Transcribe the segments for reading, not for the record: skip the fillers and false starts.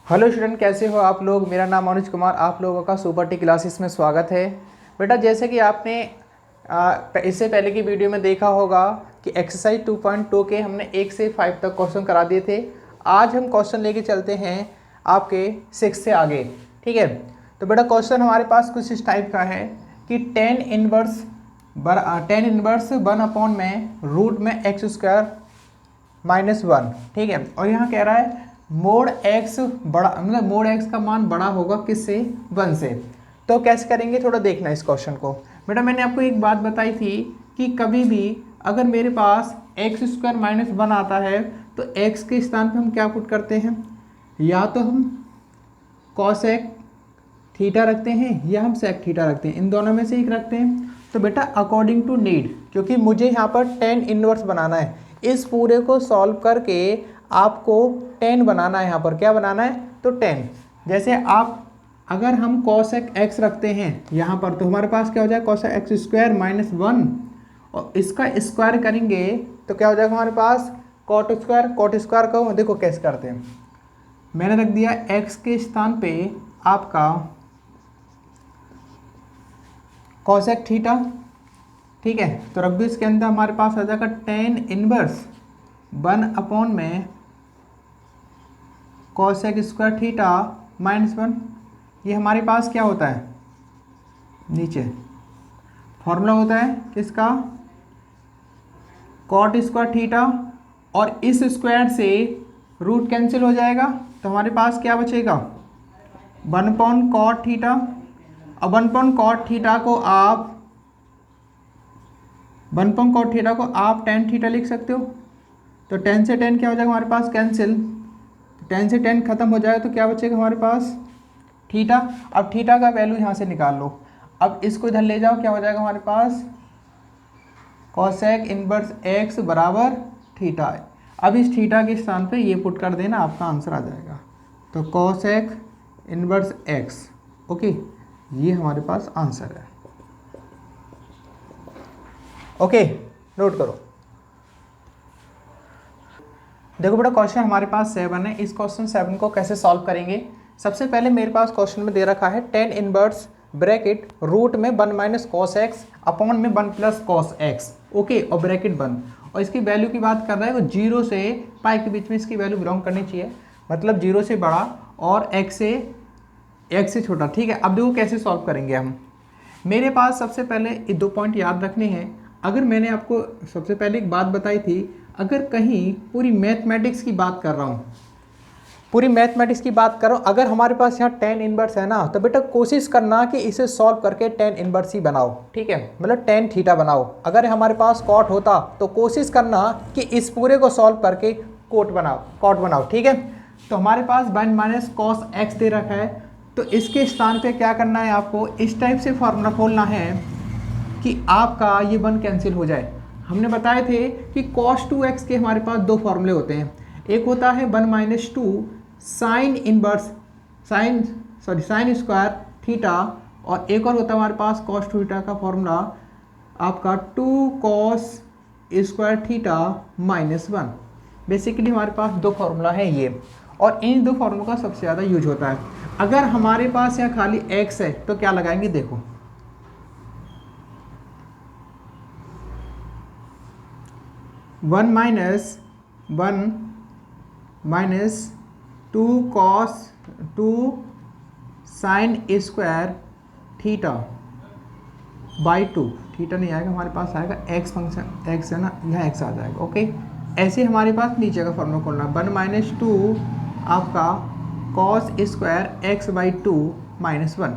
Hello student, कैसे हो आप लोग। मेरा नाम अनुज कुमार, आप लोगों का सुपर टी क्लासेस में स्वागत है। बेटा, जैसे कि आपने इससे पहले की वीडियो में देखा होगा कि एक्सरसाइज 2.2 के हमने 1 से 5 तक क्वेश्चन करा दिए थे। आज हम क्वेश्चन लेके चलते हैं आपके 6 से आगे। ठीक है, तो बेटा क्वेश्चन हमारे पास कुछ इस टाइप का है कि टेन इनवर्स 1 अपॉन में रूट में x² - 1। ठीक है, और यहाँ कह रहा है मोड x बड़ा, मतलब मोड x का मान बड़ा होगा किससे, 1 से। तो कैसे करेंगे, थोड़ा देखना इस क्वेश्चन को। बेटा मैंने आपको एक बात बताई थी कि कभी भी अगर मेरे पास x² - 1 आता है तो x के स्थान पर हम क्या पुट करते हैं, या तो हम cosec थीटा रखते हैं या हम sec थीटा रखते हैं, इन दोनों में से एक रखते हैं। तो बेटा अकॉर्डिंग टू नीड, क्योंकि मुझे यहाँ पर टेन इनवर्स बनाना है, इस पूरे को सॉल्व करके आपको 10 बनाना है। यहाँ पर क्या बनाना है, तो 10। जैसे आप अगर हम cosec x रखते हैं यहाँ पर, तो हमारे पास क्या हो जाएगा, cosec x² - 1, और इसका स्क्वायर करेंगे तो क्या हो जाएगा हमारे पास cot स्क्वायर का। देखो कैसे करते हैं, मैंने रख दिया x के स्थान पे आपका cosec थीटा। ठीक है, तो रख दो, इसके अंदर हमारे पास आ जाएगा टेन इनवर्स 1 अपॉन में cosec² थीटा -1। ये हमारे पास क्या होता है, नीचे फॉर्मूला होता है किसका, cot² थीटा, और इस स्क्वायर से रूट कैंसिल हो जाएगा, तो हमारे पास क्या बचेगा, 1/cot थीटा। अब 1/cot थीटा को आप 1/cot थीटा को आप tan थीटा लिख सकते हो। तो 10 से 10 क्या हो जाएगा हमारे पास, कैंसिल। 10 से 10 खत्म हो जाएगा तो क्या बचेगा हमारे पास, थीटा। अब थीटा का वैल्यू यहाँ से निकाल लो, अब इसको इधर ले जाओ, क्या हो जाएगा हमारे पास, cosec इनवर्स x बराबर थीटा। अब इस थीटा के स्थान पे ये पुट कर देना, आपका आंसर आ जाएगा। तो cosec इनवर्स x, ओके, ये हमारे पास आंसर है। ओके, नोट करो। देखो बेटा, क्वेश्चन हमारे पास 7 है। इस क्वेश्चन 7 को कैसे सॉल्व करेंगे, सबसे पहले मेरे पास क्वेश्चन में दे रखा है टेन इनवर्स ब्रैकेट रूट में 1 - cos x अपॉन में 1 + cos x, ओके, और ब्रैकेट बंद, और इसकी वैल्यू की बात कर रहा है, वो 0 से पाई के बीच में इसकी वैल्यू बिलोंग करनी चाहिए, मतलब 0 से बड़ा और x से छोटा। ठीक है, अब देखो कैसे सॉल्व करेंगे हम। मेरे पास सबसे पहले ये 2 पॉइंट याद रखने हैं। अगर मैंने आपको सबसे पहले एक बात बताई थी, अगर कहीं पूरी मैथमेटिक्स की बात कर रहा हूँ, अगर हमारे पास यहाँ टेन इनवर्स है ना, तो बेटा कोशिश करना कि इसे सॉल्व करके टेन इनवर्स ही बनाओ। ठीक है, मतलब टेन थीटा बनाओ। अगर हमारे पास कॉट होता तो कोशिश करना कि इस पूरे को सॉल्व करके कॉट बनाओ। ठीक है, तो हमारे पास 1 - cos x दे रखा है, तो इसके स्थान पे क्या करना है, आपको इस टाइप से फॉर्मूला खोलना है कि आपका ये 1 कैंसिल हो जाए। हमने बताए थे कि cos 2x के हमारे पास 2 फॉर्मूले होते हैं, एक होता है 1 - 2 साइन स्क्वायर थीटा, और एक और होता है हमारे पास cos थीटा का फॉर्मूला आपका 2 cos² थीटा -1। बेसिकली हमारे पास 2 फॉर्मूला है ये, और इन 2 फॉर्मूलों का सबसे ज़्यादा यूज होता है। अगर हमारे पास यहाँ खाली x है तो क्या लगाएंगे, देखो 1 - 2 cos 2 sin² theta by 2, theta नहीं आएगा हमारे पास, आएगा x फंक्शन, x है ना, यहाँ x आ जाएगा। ओके, ऐसे हमारे पास नीचे का फॉर्मूला खोलना, 1 - 2 आपका cos² x/2 -1।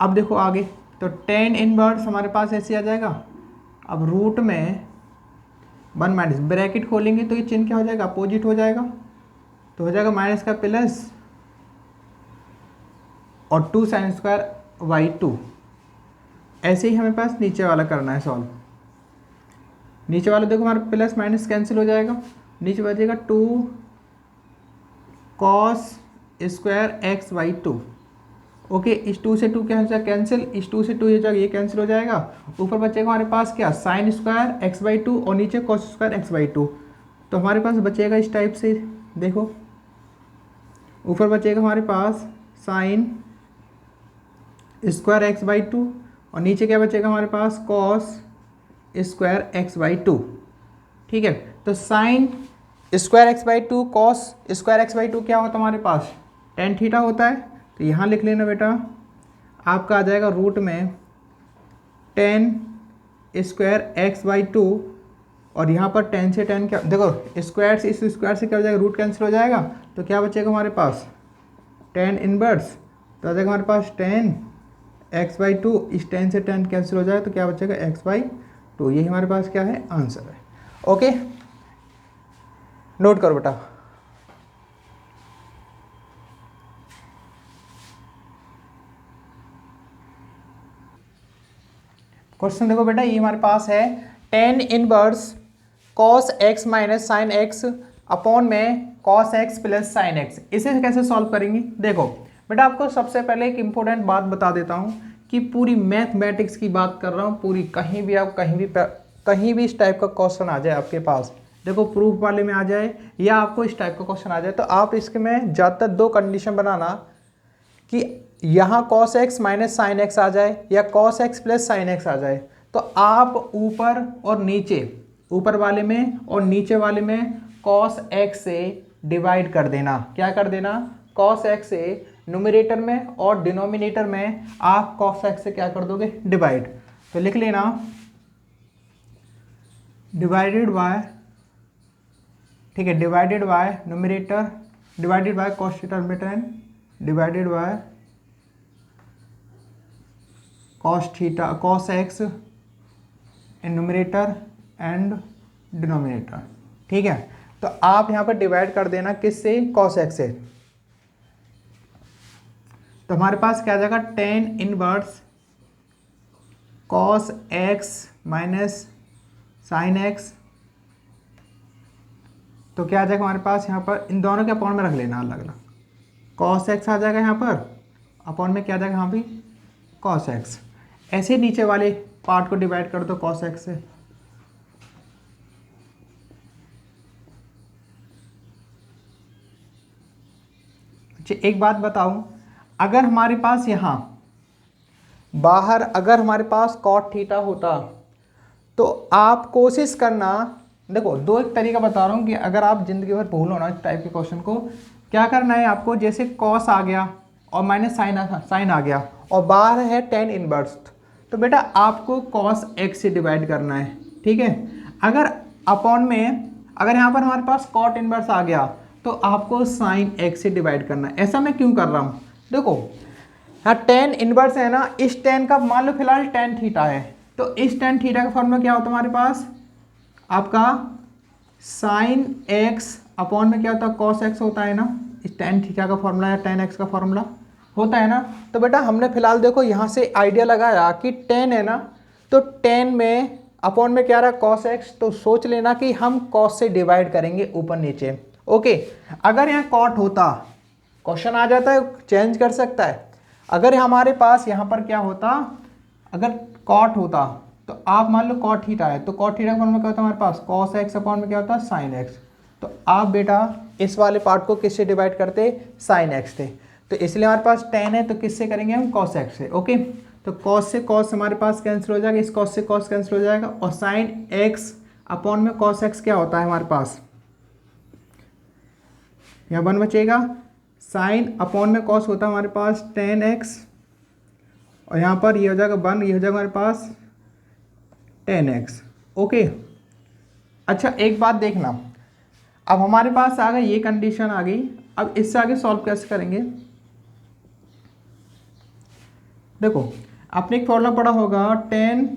अब देखो आगे, तो टेन इनवर्स हमारे पास ऐसे आ जाएगा। अब रूट में 1 - ब्रैकेट खोलेंगे तो ये चिन्ह क्या हो जाएगा, अपोजिट हो जाएगा, तो हो जाएगा माइनस का प्लस और 2 sin²/2। ऐसे ही हमें पास नीचे वाला करना है सॉल्व। नीचे वाला देखो हमारा प्लस माइनस कैंसिल हो जाएगा, नीचे बचेगा 2 cos² x/2। ओके, इस 2 से 2 क्या हो जाएगा, कैंसिल, इस 2 से 2 हो जाएगा, ये कैंसिल हो जाएगा। ऊपर बचेगा हमारे पास क्या, sin² x/2 और नीचे cos² x/2। तो हमारे पास बचेगा इस टाइप से, देखो ऊपर बचेगा हमारे पास sine square X by two, और नीचे क्या बचेगा हमारे पास cos square X by two. ठीक है, तो sine square X by two cos square X by two क्या होता है हमारे पास टेन थीटा होता है। तो यहाँ लिख लेना बेटा, आपका आ जाएगा रूट में ten square X by two, और यहाँ पर टेन से टेन क्या देखो स्क्वायर से इस स्क्वायर से क्या हो जाएगा रूट कैंसिल हो जाएगा, तो क्या बचेगा हमारे पास टेन इनवर्स। तो आ जाएगा हमारे पास टेन एक्स बाई टू, इस टेन से टेन कैंसिल हो जाएगा तो क्या बचेगा एक्स बाई टू। यही हमारे पास क्या है आंसर है। ओके, नोट करो बेटा। क्वेश्चन देखो बेटा, ये हमारे पास है tan inverse cos x minus sine x upon में cos x plus sine x. इसे कैसे सॉल्व करेंगे? देखो बेटा, आपको सबसे पहले एक इंपॉर्टेंट बात बता देता हूँ कि पूरी मैथमेटिक्स की बात कर रहा हूँ, पूरी कहीं भी आप कहीं भी इस टाइप का क्वेश्चन आ जाए आपके पास, देखो प्रूफ वाले में आ जाए या आपको इस टाइप का क्वेश्चन आ जाए, तो आप इसके में ज़्यादातर दो कंडीशन बनाना कि यहाँ cos x minus sine x आ जाए या cos x plus sine x आ जाए। तो आप ऊपर और नीचे, ऊपर वाले में और नीचे वाले में cos x से डिवाइड कर देना। क्या कर देना? cos x से न्यूमरेटर में और डिनोमिनेटर में आप cos x से क्या कर दोगे डिवाइड। तो लिख लेना डिवाइडेड बाय, ठीक है, divided by numerator divided by cos theta tan divided by cos x in numerator and denominator. ठीक है, तो आप यहाँ पर डिवाइड कर देना किससे? cos x से। तो हमारे पास क्या आ जाएगा tan inverse cos x minus sine x. तो क्या आ जाएगा हमारे पास यहाँ पर, इन दोनों के अपॉन में रख लेना अलग अलग, cos x आ जाएगा यहाँ पर, अपॉन में क्या आ जाएगा यहाँ भी cos x। ऐसे नीचे वाले पार्ट को डिवाइड कर दो cos x से। अच्छा एक बात बताऊं, अगर हमारे पास यहाँ बाहर अगर हमारे पास cot थीटा होता तो आप कोशिश करना, देखो दो एक तरीका बता रहा हूँ कि अगर आप जिंदगी भर भूलो ना इस टाइप के क्वेश्चन को, क्या करना है आपको, जैसे cos आ गया और माइनस साइन आ गया और बाहर है टेन इनवर्स, तो बेटा आपको cos x से डिवाइड करना है। ठीक है, अगर अपॉन में अगर यहाँ पर हमारे पास cot इनवर्स आ गया तो आपको sin x से डिवाइड करना है। ऐसा मैं क्यों कर रहा हूँ? देखो यहाँ टेन इनवर्स है ना, इस टेन का मान लो फिलहाल टेन थीटा है, तो इस टेन थीटा का फॉर्मूला क्या होता है हमारे पास आपका sin x अपॉन में क्या होता है cos x होता है ना, इस टेन थीटा का फॉर्मूला या टेन x का फॉर्मूला होता है ना। तो बेटा हमने फिलहाल देखो यहाँ से आइडिया लगाया कि टेन है ना, तो टेन में अपॉन में क्या रहा cos x, तो सोच लेना कि हम cos से डिवाइड करेंगे ऊपर नीचे। ओके, अगर यहाँ cot होता, क्वेश्चन आ जाता है चेंज कर सकता है, अगर हमारे पास यहाँ पर क्या होता, अगर cot होता तो आप मान लो cot थीटा है, तो cot थीटा का फॉर्मूला क्या होता है हमारे पास cos x अपॉन में क्या होता है sin x। तो आप बेटा इस वाले पार्ट को किससे डिवाइड करते? sin x थे, तो इसलिए हमारे पास टेन है तो किससे करेंगे हम cos x से। ओके, तो cos से cos हमारे पास कैंसिल हो जाएगा, इस cos से cos कैंसिल हो जाएगा, और sin x अपॉन में cos x क्या होता है हमारे पास, यहाँ वन बचेगा, sin अपॉन में cos होता है हमारे पास टेन एक्स, और यहाँ पर ये हो जाएगा वन, ये हो जाएगा हमारे पास टेन एक्स। ओके, अच्छा एक बात देखना, अब हमारे पास आ गई ये कंडीशन आ गई, अब इससे आगे सॉल्व कैसे करेंगे? देखो आपने एक फॉर्मूला पढ़ा होगा टेन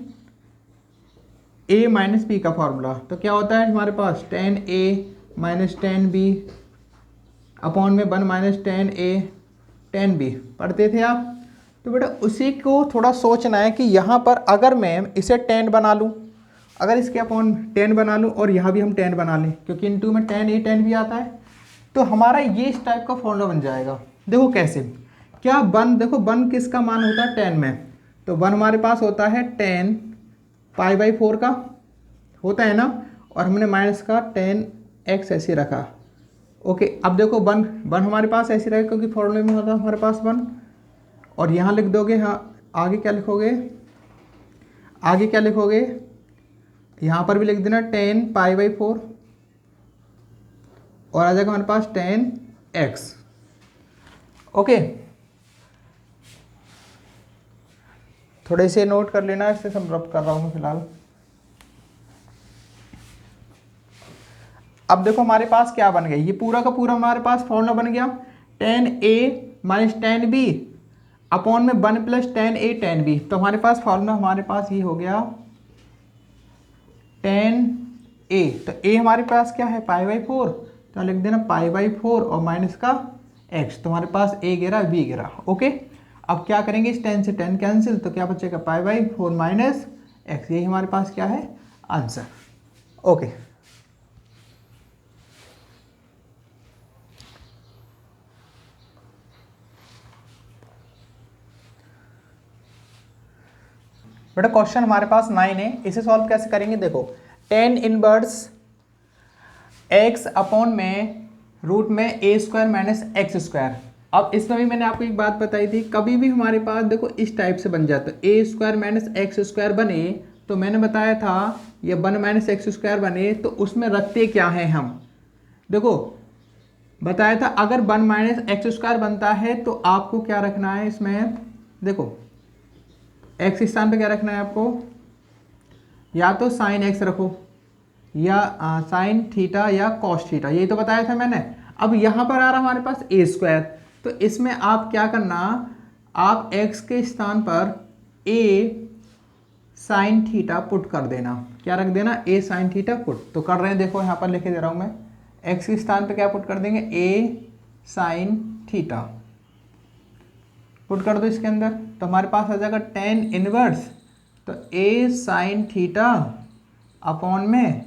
ए माइनस बी का फॉर्मूला, तो क्या होता है हमारे पास टेन ए माइनस टेन बी अपॉन में वन माइनस टेन ए टेन बी, पढ़ते थे आप। तो बेटा उसी को थोड़ा सोचना है कि यहाँ पर अगर मैं इसे टेन बना लूँ, अगर इसके अपॉन टेन बना लूँ और यहाँ भी हम टेन बना लें, क्योंकि इनटू में टेन ए टेन भी आता है, तो हमारा ये इस टाइप का फॉर्मूला बन जाएगा। देखो कैसे, क्या वन, देखो वन किसका मान होता है टेन में, तो वन हमारे पास होता है टेन पाई बाई फोर का होता है ना, और हमने माइनस का टेन एक्स ऐसे रखा, ओके, अब देखो वन वन हमारे पास ऐसे रहेगा क्योंकि फॉर्मूले में होता है हमारे पास वन, और यहाँ लिख दोगे, हाँ आगे क्या लिखोगे, आगे क्या लिखोगे, यहाँ पर भी लिख देना 10π/4 और आ जाएगा हमारे पास 10x। ओके, थोड़े से नोट कर लेना, इससे सब रब कर रहा हूँ मैं फिलहाल। अब देखो हमारे पास क्या बन गया, ये पूरा का पूरा हमारे पास फॉर्मूला बन गया 10a-10b अपॉन में 1 + 10a 10b। तो हमारे पास फॉर्मूला हमारे पास ये हो गया 10a, तो a हमारे पास क्या है π/4, तो लिख देना π/4 और माइनस का x, तो हमारे पास a गिरा b गिरा। ओके, अब क्या करेंगे, इस 10 से 10 कैंसिल, तो क्या बचेगा π/4 माइनस x, यही हमारे पास क्या है आंसर। ओके, बेटा क्वेश्चन हमारे पास 9 है, इसे सॉल्व कैसे करेंगे, देखो 10 इनवर्स x अपॉन में रूट में a² - x²। अब इसमें भी मैंने आपको एक बात बताई थी, कभी भी हमारे पास देखो इस टाइप से बन जाता है, a² - x² बने, तो मैंने बताया था ये 1 - x² बने तो उसमें रखते क्या हैं हम, देखो बताया था अगर 1 - x² बनता है तो आपको क्या रखना है इसमें, देखो x स्थान पे क्या रखना है आपको, या तो साइन x रखो या साइन थीटा या कॉस थीटा, यही तो बताया था मैंने। अब यहाँ पर आ रहा हमारे पास a², तो इसमें आप क्या करना, आप x के स्थान पर a साइन थीटा पुट कर देना, क्या रख देना a साइन थीटा पुट, तो कर रहे हैं, देखो यहाँ पर लिखे दे रहा हूँ मैं, x के स्थान पर क्या पुट कर देंगे a साइन थीटा पुट कर दो इसके अंदर, तो हमारे पास आ जाएगा 10 इनवर्स, तो a साइन थीटा अपॉन में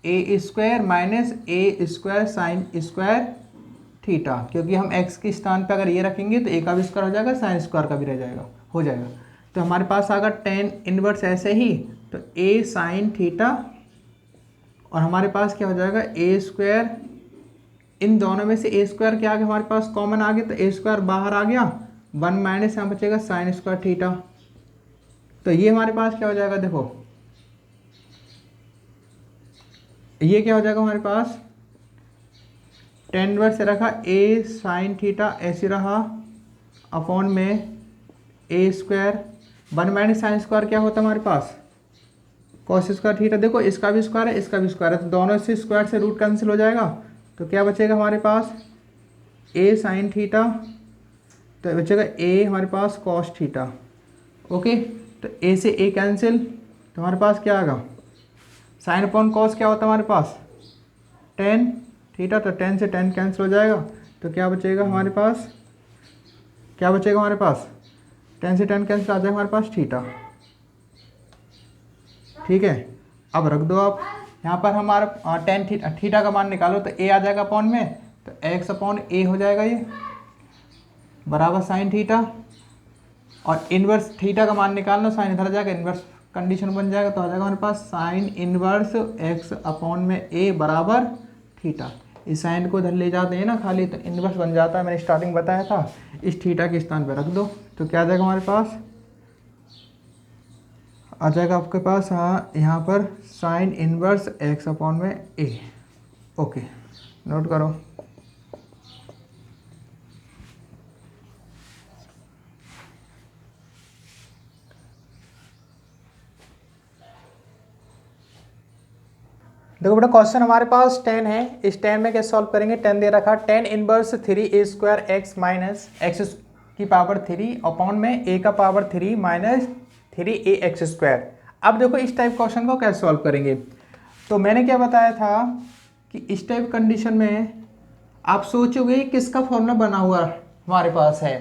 a² minus a² sine square theta, क्योंकि हम x के स्थान पे अगर ये रखेंगे तो a का भी स्क्वायर हो जाएगा, साइन स्क्वायर का भी रह जाएगा, हो जाएगा। तो हमारे पास आएगा 10 इनवर्स ऐसे ही, तो a साइन थीटा और हमारे पास क्या हो जाएगा a², इन दोनों में से a² क्या आ गया हमारे पास कॉमन आ गया, तो a² बाहर आ गया, 1 माइनस यहाँ बचेगा साइन स्क्वायर थीटा, तो ये हमारे पास क्या हो जाएगा, देखो ये क्या हो जाएगा हमारे पास 10 इनवर्स से रखा a साइन थीटा ऐसे रहा अपॉन में a², 1 माइनस साइन स्क्वायर क्या होता है हमारे पास कॉस स्क्वायर थीटा, देखो इसका भी स्क्वायर है इसका भी स्क्वायर है, तो दोनों से स्क्वायर से रूट कैंसिल हो जाएगा, तो क्या बचेगा हमारे पास a साइन थीटा, तो बचेगा a हमारे पास कॉस थीटा। ओके, तो a से a कैंसिल, तो हमारे पास क्या आएगा साइन अपॉन कॉस क्या होता है हमारे पास 10 थीटा, तो 10 से 10 कैंसिल हो जाएगा, तो क्या बचेगा हमारे पास, क्या बचेगा हमारे पास 10 से 10 कैंसिल आ जाएगा हमारे पास थीटा। ठीक है, अब रख दो आप यहाँ पर हमारा 10 थीटा का मान निकालो, तो a आ जाएगा अपॉन में, तो x अपॉन a हो जाएगा ये बराबर साइन थीटा, और इनवर्स थीटा का मान निकालना, साइन इधर आ जाएगा, इनवर्स कंडीशन बन जाएगा, तो आ जाएगा हमारे पास साइन इनवर्स x अपॉन में a बराबर थीटा। इस साइन को इधर ले जाते हैं ना खाली, तो इनवर्स बन जाता है, मैंने स्टार्टिंग बताया था, इस थीटा के स्थान पर रख दो, तो क्या आ जाएगा हमारे पास, आ जाएगा आपके पास हाँ यहाँ पर साइन इनवर्स x अपॉन में a। ओके, नोट करो। देखो बेटा क्वेश्चन हमारे पास 10 है, इस 10 में कैसे सॉल्व करेंगे, 10 दे रखा 10 inverse 3a² x minus x की पावर 3 अपॉन में a का पावर 3 माइनस 3ax²। अब देखो इस टाइप क्वेश्चन को कैसे सॉल्व करेंगे, तो मैंने क्या बताया था कि इस टाइप कंडीशन में आप सोचोगे किसका फॉर्मूला बना हुआ हमारे पास है,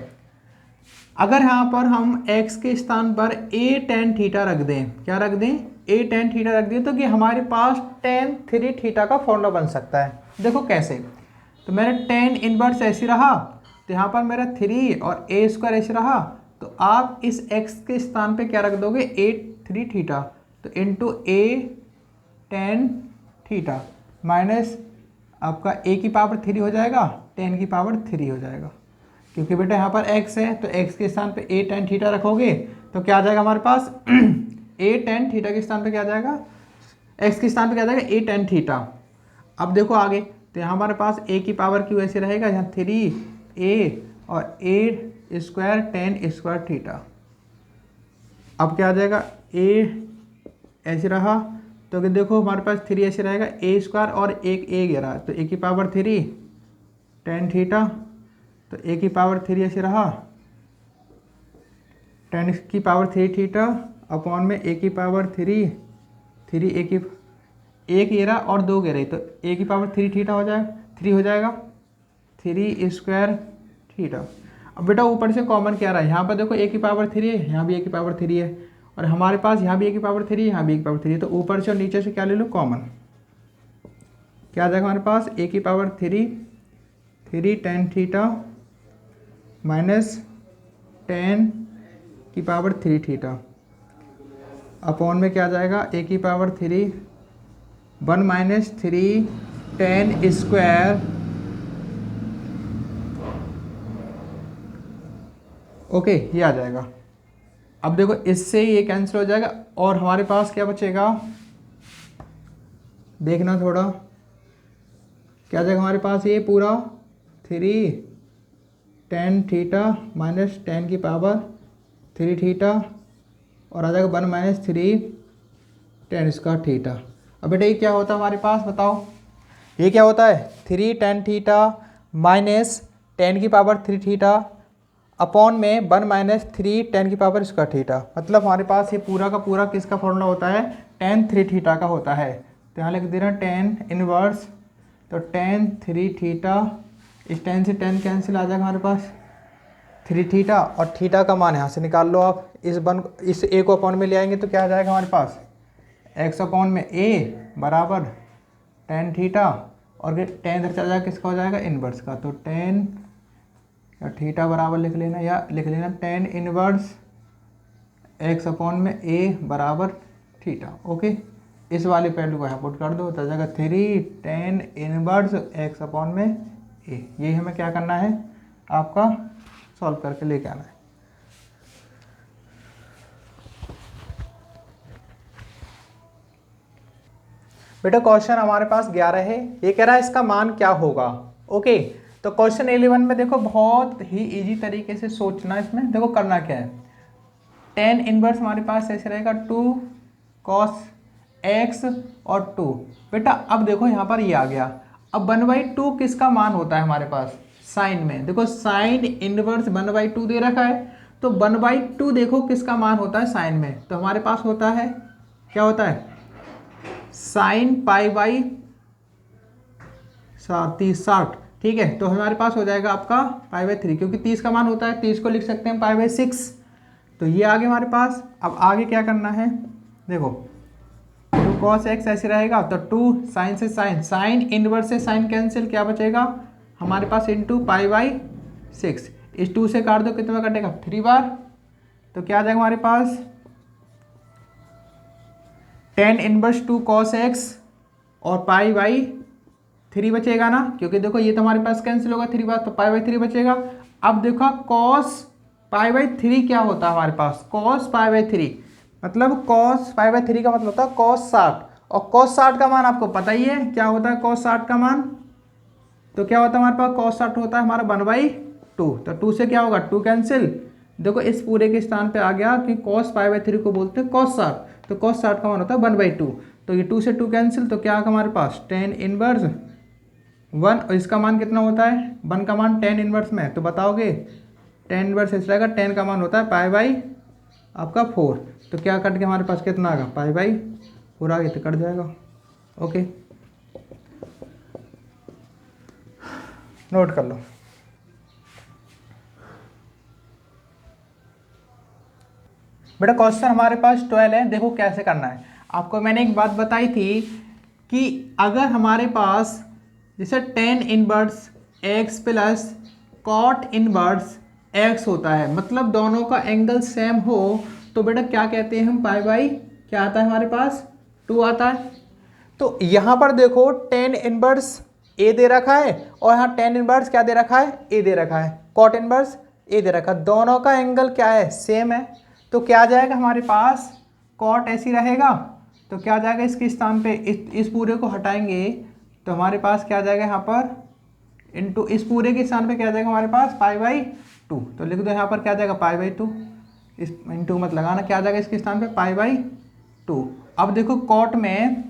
अगर यहाँ पर हम x के स्थान पर a tan थीटा रख दें, क्या रख दें a tan थीटा रख दें, तो कि हमारे पास tan 3 थीटा का फॉर्मूला बन सकता है। देखो कैसे, तो मैंने tan इनवर्स ऐसे रहा, तो यहाँ पर मेरा 3 और a² ऐसे रहा, तो आप इस x के स्थान पे क्या रख दोगे a 3 थीटा, तो into a tan theta minus आपका a की पावर 3 हो जाएगा, tan की पावर 3 हो जाएगा। क्योंकि बेटा यहाँ पर x है तो x के स्थान पे a tan थीटा रखोगे तो क्या आ जाएगा हमारे पास a tan थीटा के स्थान पे क्या आ जाएगा, x के स्थान पे क्या आ जाएगा a tan थीटा। अब देखो आगे, तो यहाँ हमारे पास a की पावर क्यू ऐसे रहेगा, यहाँ 3a और a square tan square theta. अब क्या आ जाएगा, a ऐसे रहा तो कि देखो हमारे पास 3 ऐसे रहेगा, a स्क्वायर और एक a गिरा तो a की पावर 3 tan थीटा, तो a की पावर 3 ऐसे रहा, tan की पावर 3 थीटा अपॉन में a की पावर 3 a की एक गिरा और 2 गिरे तो a की पावर 3 थीटा हो जाएगा, 3 हो जाएगा, 3 स्क्वायर थीटा। अब बेटा ऊपर से कॉमन क्या रहा है, यहाँ पर देखो a की पावर 3 है, यहाँ भी a की पावर 3 है, और हमारे पास यहाँ भी a की पावर 3 है, यहाँ भी a की पावर 3 है, तो ऊपर से और नीचे से क्या ले लो कॉमन, क्या आ जाएगा हमारे पास a की power 3 tan theta minus tan की पावर 3 थीटा अपॉन में क्या आ जाएगा, a की power 3 1 minus 3 tan square, okay ये आ जाएगा। अब देखो इससे ये कैंसिल हो जाएगा और हमारे पास क्या बचेगा, देखना थोड़ा, क्या आ जाएगा हमारे पास, ये पूरा 3 tan थीटा माइनस tan की पावर 3 थीटा और आ जाएगा 1 माइनस 3 tan स्क्वायर थीटा। अब बेटा ये क्या होता है हमारे पास, बताओ ये क्या होता है, 3 tan थीटा माइनस tan की पावर 3 थीटा अपॉन में 1 माइनस 3 tan की पावर स्क्वायर थीटा। मतलब हमारे पास ये पूरा का पूरा किसका फॉर्मूला होता है, tan 3 थीटा का होता है। तो यहाँ लिख दे रहे हैं tan इनवर्स, तो tan 3 थीटा, इस tan से tan कैंसिल आ जाएगा हमारे पास 3 थीटा, और थीटा का मान यहाँ से निकाल लो आप, इस a को अपॉन में ले आएंगे तो क्या आ जाएगा हमारे पास, x अपॉन में a बराबर tan थीटा, और tan इधर चला जाएगा किसका हो जाएगा, इनवर्स का, तो tan या थीटा बराबर लिख लेना, या लिख लेना tan इनवर्स x अपॉन में a बराबर थीटा। ओके, इस वाले पहलू को यहाँ पुट कर दो तो जाएगा 3 tan इनवर्स x अपॉन में a। यही हमें क्या करना है, आपका सॉल्व करके लेके आना है। बेटा क्वेश्चन हमारे पास 11 है, ये कह रहा है इसका मान क्या होगा। ओके, तो क्वेश्चन 11 में देखो बहुत ही इजी तरीके से सोचना है, इसमें देखो करना क्या है, tan इनवर्स हमारे पास ऐसे रहेगा 2 cos x और 2। बेटा अब देखो यहाँ पर ये आ गया, अब 1/2 किसका मान होता है हमारे पास, साइन में देखो साइन इनवर्स 1/2 दे रखा है, तो 1/2 देखो किसका मान होता है साइन में, तो हमारे पास होता है क्या होता है, साइन पाई/60। ठीक है, तो हमारे पास हो जाएगा आपका π/3, क्योंकि 30 का मान होता है, 30 को लिख सकते हैं π/6। तो ये आगे हमारे पास, अब आगे क्या करना है, देखो 2 cos x ऐसे रहेगा, तो 2 साइन से साइन इनवर्स से साइन कैंसिल, क्या बचेगा हमारे पास इंटू π/6, इस 2 से काट दो, कितने बार कटेगा 3 बार, तो क्या आ जाएगा हमारे पास tan इनवर्स 2 cos x और π/3 बचेगा ना, क्योंकि देखो ये तो हमारे पास कैंसिल होगा 3 बार, तो π/3 बचेगा। अब देखो cos π/3 क्या होता है हमारे पास, cos π/3 मतलब cos π/3 का मतलब होता है cos 60, और cos 60 का मान आपको पता ही है क्या होता है cos 60 का मान, तो क्या होता है हमारे पास cos 60 होता है हमारा 1/2, तो 2 से क्या होगा 2 कैंसिल, देखो इस पूरे के स्थान पे आ गया कि cos π/3 को बोलते हैं cos 60, तो cos 60 का मान होता है 1/2, तो ये 2 से 2 कैंसिल, तो क्या आएगा हमारे पास tan इनवर्स 1, और इसका मान कितना होता है 1 का मान tan इनवर्स में, तो बताओगे tan इनवर्स इस रहेगा, tan का मान होता है आपका 4, तो क्या कट के हमारे पास कितना आएगा π/4 आगे तो कट जाएगा। ओके, नोट कर लो। बेटा क्वेश्चन हमारे पास 12 है, देखो कैसे करना है। आपको मैंने एक बात बताई थी कि अगर हमारे पास जैसे tan inverse x plus cot inverse x होता है, मतलब दोनों का एंगल सेम हो, तो बेटा क्या कहते हैं हम क्या आता है हमारे पास 2 आता है। तो यहाँ पर देखो tan इनवर्स ए दे रखा है और यहाँ टेन इनवर्स क्या दे रखा है, ए दे रखा है, कॉट इनवर्स ए दे रखा है, दोनों का एंगल क्या है, सेम है। तो क्या आ जाएगा हमारे पास, कॉट ऐसी रहेगा तो क्या आ जाएगा इसके स्थान पे, इस पूरे को हटाएंगे तो हमारे पास क्या आ जाएगा यहाँ पर, इनटू इस पूरे के स्थान पे क्या आ जाएगा हमारे पास π/2। तो लिख दो यहाँ पर क्या आ जाएगा π/2, इस इंटू मत लगाना, क्या आ जाएगा इसके स्थान पे π/2। अब देखो कॉट में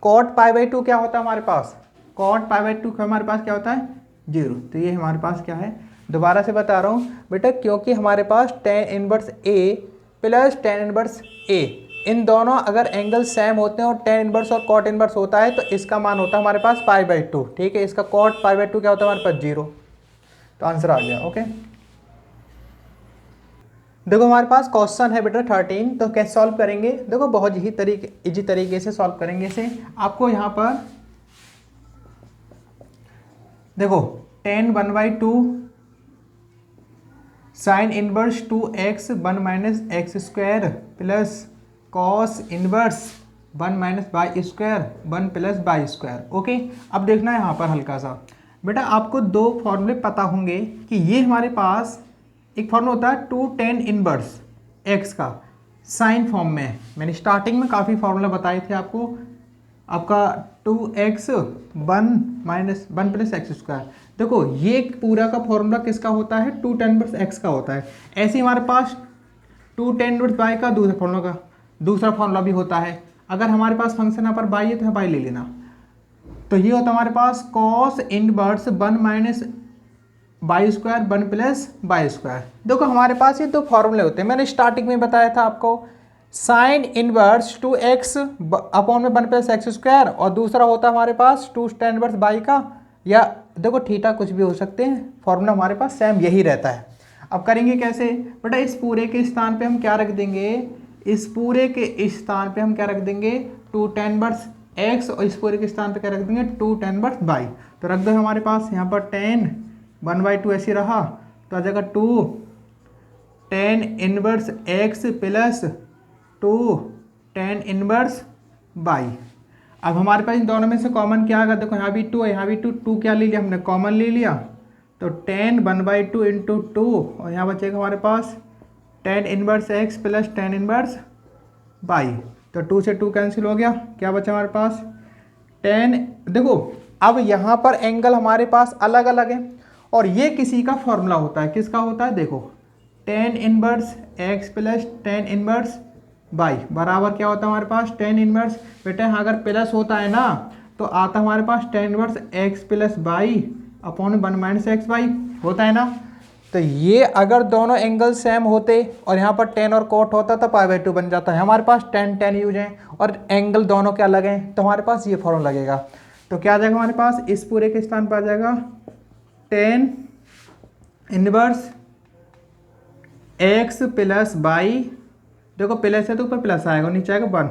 कॉट π/2 क्या होता है हमारे पास, कॉट π/2 हमारे पास क्या होता है 0। तो ये हमारे पास क्या है, दोबारा से बता रहा हूँ बेटा, क्योंकि हमारे पास tan inverse A plus tan inverse A, इन दोनों अगर एंगल सेम होते हैं और tan इनवर्स और cot इनवर्स होता है तो इसका मान होता है हमारे पास π/2। ठीक है, इसका cot π/2 क्या होता है हमारे पास 0। तो आंसर आ गया। ओके, देखो हमारे पास क्वेश्चन है बेटा 13, तो कैसे सॉल्व करेंगे, देखो बहुत ही इजी तरीके से सॉल्व करेंगे इसे। आपको यहाँ पर देखो tan 1/2 sine inverse 2x 1 minus x square plus cos inverse 1 minus y square 1 plus y square. Okay, अब देखना है यहाँ पर हल्का सा बेटा, आपको दो फॉर्मूले पता होंगे कि ये हमारे पास एक फॉर्मूला होता है 2 tan इनवर्स x का साइन फॉर्म में, मैंने स्टार्टिंग में काफ़ी फॉर्मूला बताए थे आपको, आपका 2x 1 minus 1 plus x square. देखो ये पूरा का फॉर्मूला किसका होता है, 2 tan इनवर्स x का होता है। ऐसे ही हमारे पास 2 tan इनवर्स y का दूसरा फॉर्मूला भी होता है। अगर हमारे पास फंक्शन यहाँ पर y है तो y ले लेना, तो ये होता है हमारे पास cos inverse 1 minus y square 1 plus y square. देखो हमारे पास ये दो फॉर्मूले होते हैं, मैंने स्टार्टिंग में बताया था आपको, साइन इनवर्स 2x अपॉन में 1 प्लस एक्स स्क्वायर, और दूसरा होता है हमारे पास 2 tan इनवर्स वाई का, या देखो थीटा कुछ भी हो सकते हैं, फॉर्मूला हमारे पास सेम यही रहता है। अब करेंगे कैसे बेटा, इस पूरे के स्थान पे हम क्या रख देंगे, इस पूरे के स्थान पे हम क्या रख देंगे 2 tan इनवर्स x, और इस पूरे के स्थान पे क्या रख देंगे 2 tan इनवर्स y। तो रख दो हमारे पास यहाँ पर tan 1/2 ऐसे रहा, तो आ जाएगा 2 tan inverse x plus 2 tan inverse y। अब हमारे पास इन दोनों में से कॉमन क्या आएगा, देखो यहाँ भी 2 है, यहाँ भी 2 क्या ले लिया हमने, कॉमन ले लिया, तो tan 1/2 इंटू 2, और यहाँ बचेगा हमारे पास tan inverse x plus tan inverse y। तो 2 से 2 कैंसिल हो गया, क्या बचा हमारे पास tan। देखो अब यहाँ पर एंगल हमारे पास अलग अलग है, और ये किसी का फॉर्मूला होता है, किसका होता है, देखो tan inverse x plus tan inverse y बराबर क्या होता है हमारे पास tan इनवर्स, बेटा यहाँ अगर प्लस होता है ना तो आता हमारे पास tan inverse x plus y upon 1 minus x y होता है ना। तो ये अगर दोनों एंगल सेम होते और यहाँ पर tan और cot होता तो π/2 बन जाता है, हमारे पास tan यूज है और एंगल दोनों क्या अलग हैं, तो हमारे पास ये फॉर्मूला लगेगा। तो क्या आ जाएगा हमारे पास, इस पूरे के स्थान पर आ जाएगा tan inverse x plus y, देखो प्लस है तो ऊपर प्लस आएगा, नीचे आएगा 1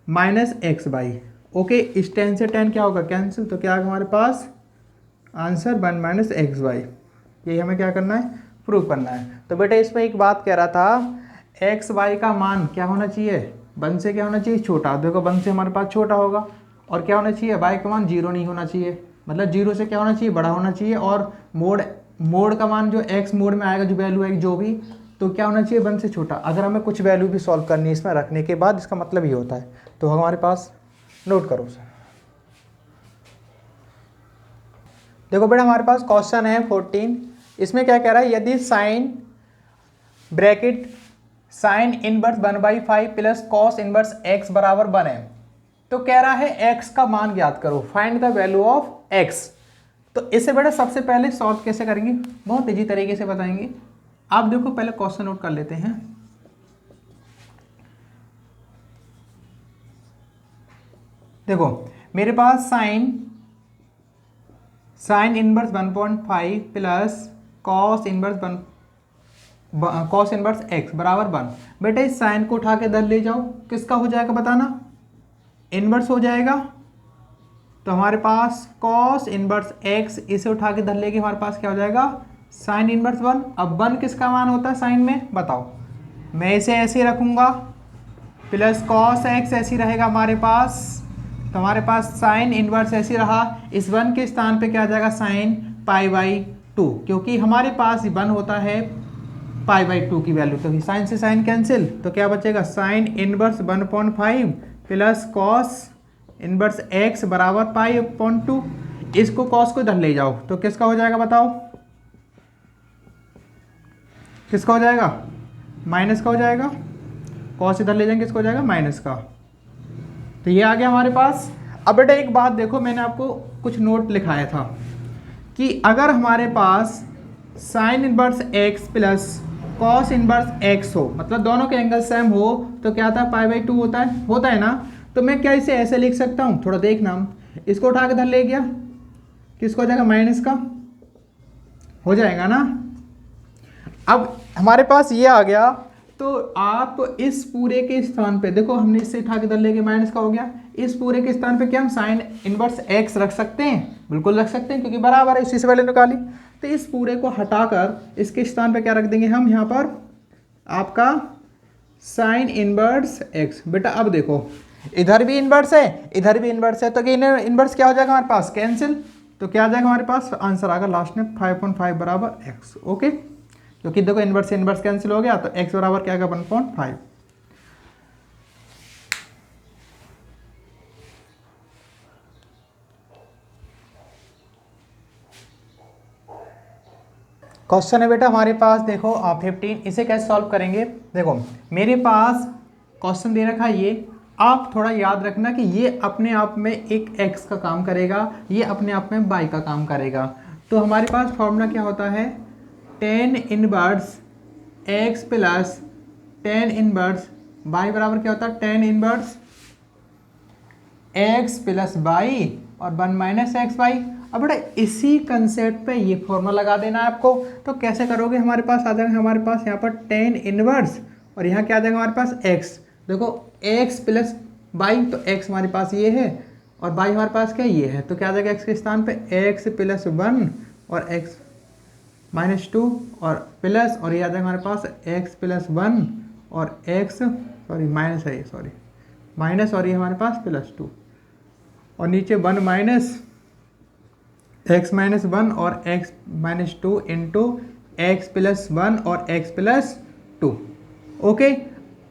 माइनस एक्स वाई। ओके, इस tan से tan क्या होगा कैंसिल, तो क्या आएगा हमारे पास आंसर 1 माइनस एक्स वाई। यही हमें क्या करना है, प्रूव करना है। तो बेटा इसमें एक बात कह रहा था, एक्स वाई का मान क्या होना चाहिए, 1 से क्या होना चाहिए छोटा, देखो 1 से हमारे पास छोटा होगा, और क्या होना चाहिए वाई का मान 0 नहीं होना चाहिए, मतलब 0 से क्या होना चाहिए बड़ा होना चाहिए, और मोड का मान जो एक्स मोड में आएगा जो वैल्यू आएगी जो भी, तो क्या होना चाहिए 1 से छोटा। अगर हमें कुछ वैल्यू भी सॉल्व करनी है इसमें रखने के बाद, इसका मतलब ये होता है। तो हमारे पास नोट करो सर, देखो बेटा हमारे पास क्वेश्चन है 14, इसमें क्या कह रहा है, यदि sine bracket sine inverse 1/5 plus cos inverse x बराबर 1 है, तो कह रहा है x का मान ज्ञात करो, find the value of x। तो इसे बेटा सबसे पहले सॉल्व कैसे करेंगे, बहुत इजी तरीके से बताएंगे। आप देखो पहले क्वेश्चन नोट कर लेते हैं। देखो मेरे पास sine inverse 1.5 plus cos inverse x बराबर 1। बेटा इस साइन को उठा के इधर ले जाओ, किसका हो जाएगा बताना, इनवर्स हो जाएगा। तो हमारे पास कॉस इनवर्स x, इसे उठा के इधर लेके हमारे पास क्या हो जाएगा साइन इनवर्स 1। अब 1 किसका मान होता है साइन में, बताओ, मैं इसे ऐसे रखूंगा, प्लस कॉस x ऐसी रहेगा हमारे पास, तो हमारे पास साइन इनवर्स ऐसे रहा, इस 1 के स्थान पे क्या आ जाएगा साइन π/2, क्योंकि हमारे पास 1 होता है π/2 की वैल्यू, तो साइन से साइन कैंसिल, तो क्या बचेगा sign inverse 1/5 plus cos inverse x बराबर π/2। इसको कॉस को इधर ले जाओ तो किसका हो जाएगा बताओ, किसका हो जाएगा, माइनस का हो जाएगा। कॉस इधर ले जाएंगे किसका हो जाएगा, माइनस का। तो ये आ गया हमारे पास। अब बेटा एक बात देखो, मैंने आपको कुछ नोट लिखाया था कि अगर हमारे पास sine inverse x plus cos inverse x हो, मतलब दोनों के एंगल सेम हो, तो क्या था π/2 होता है ना। तो मैं क्या इसे ऐसे लिख सकता हूँ, थोड़ा देखना, इसको उठा के इधर ले गया, किसको हो जाएगा माइनस का हो जाएगा ना। अब हमारे पास ये आ गया, तो आप इस पूरे के स्थान पे देखो, हमने इससे उठा के इधर ले गए माइनस का हो गया, इस पूरे के स्थान पे क्या हम साइन इनवर्स x रख सकते हैं, बिल्कुल रख सकते हैं क्योंकि बराबर है, इसी से पहले निकाली। तो इस पूरे को हटाकर इसके स्थान पे क्या रख देंगे हम, यहाँ पर आपका साइन इनवर्स x। बेटा अब देखो इधर भी इनवर्स है इधर भी इनवर्स है, तो इनवर्स क्या हो जाएगा हमारे पास कैंसिल, तो क्या आ जाएगा हमारे पास आंसर आएगा लास्ट में 5.5 बराबर x। ओके, क्योंकि देखो इनवर्स इनवर्स कैंसिल हो गया, तो x बराबर क्या आएगा 1.5। क्वेश्चन है बेटा हमारे पास, देखो आप 15, इसे कैसे सॉल्व करेंगे। देखो मेरे पास क्वेश्चन दे रखा है, ये आप थोड़ा याद रखना कि ये अपने आप में एक x का काम करेगा, ये अपने आप में y का काम करेगा। तो हमारे पास फॉर्मूला क्या होता है, tan inverse x plus tan inverse y बराबर क्या होता है, tan inverse x plus y और 1 माइनस एक्स वाई। अब बेटा इसी कंसेप्ट पे ये फॉर्मूला लगा देना है आपको। तो कैसे करोगे, हमारे पास आ जाएगा, हमारे पास यहाँ पर tan इनवर्स और यहाँ क्या आ जाएगा हमारे पास x। देखो x प्लस वाई, तो x हमारे पास ये है और y हमारे पास क्या ये है, तो क्या आ जाएगा x के स्थान पे x प्लस 1 और x माइनस 2 और प्लस, और ये आ जाएगा हमारे पास x प्लस 1 और x सॉरी माइनस है ये, सॉरी माइनस, और ये हमारे पास प्लस 2 और नीचे 1 माइनस x माइनस 1 और x minus 2 into x plus 1 और x प्लस 2। ओके,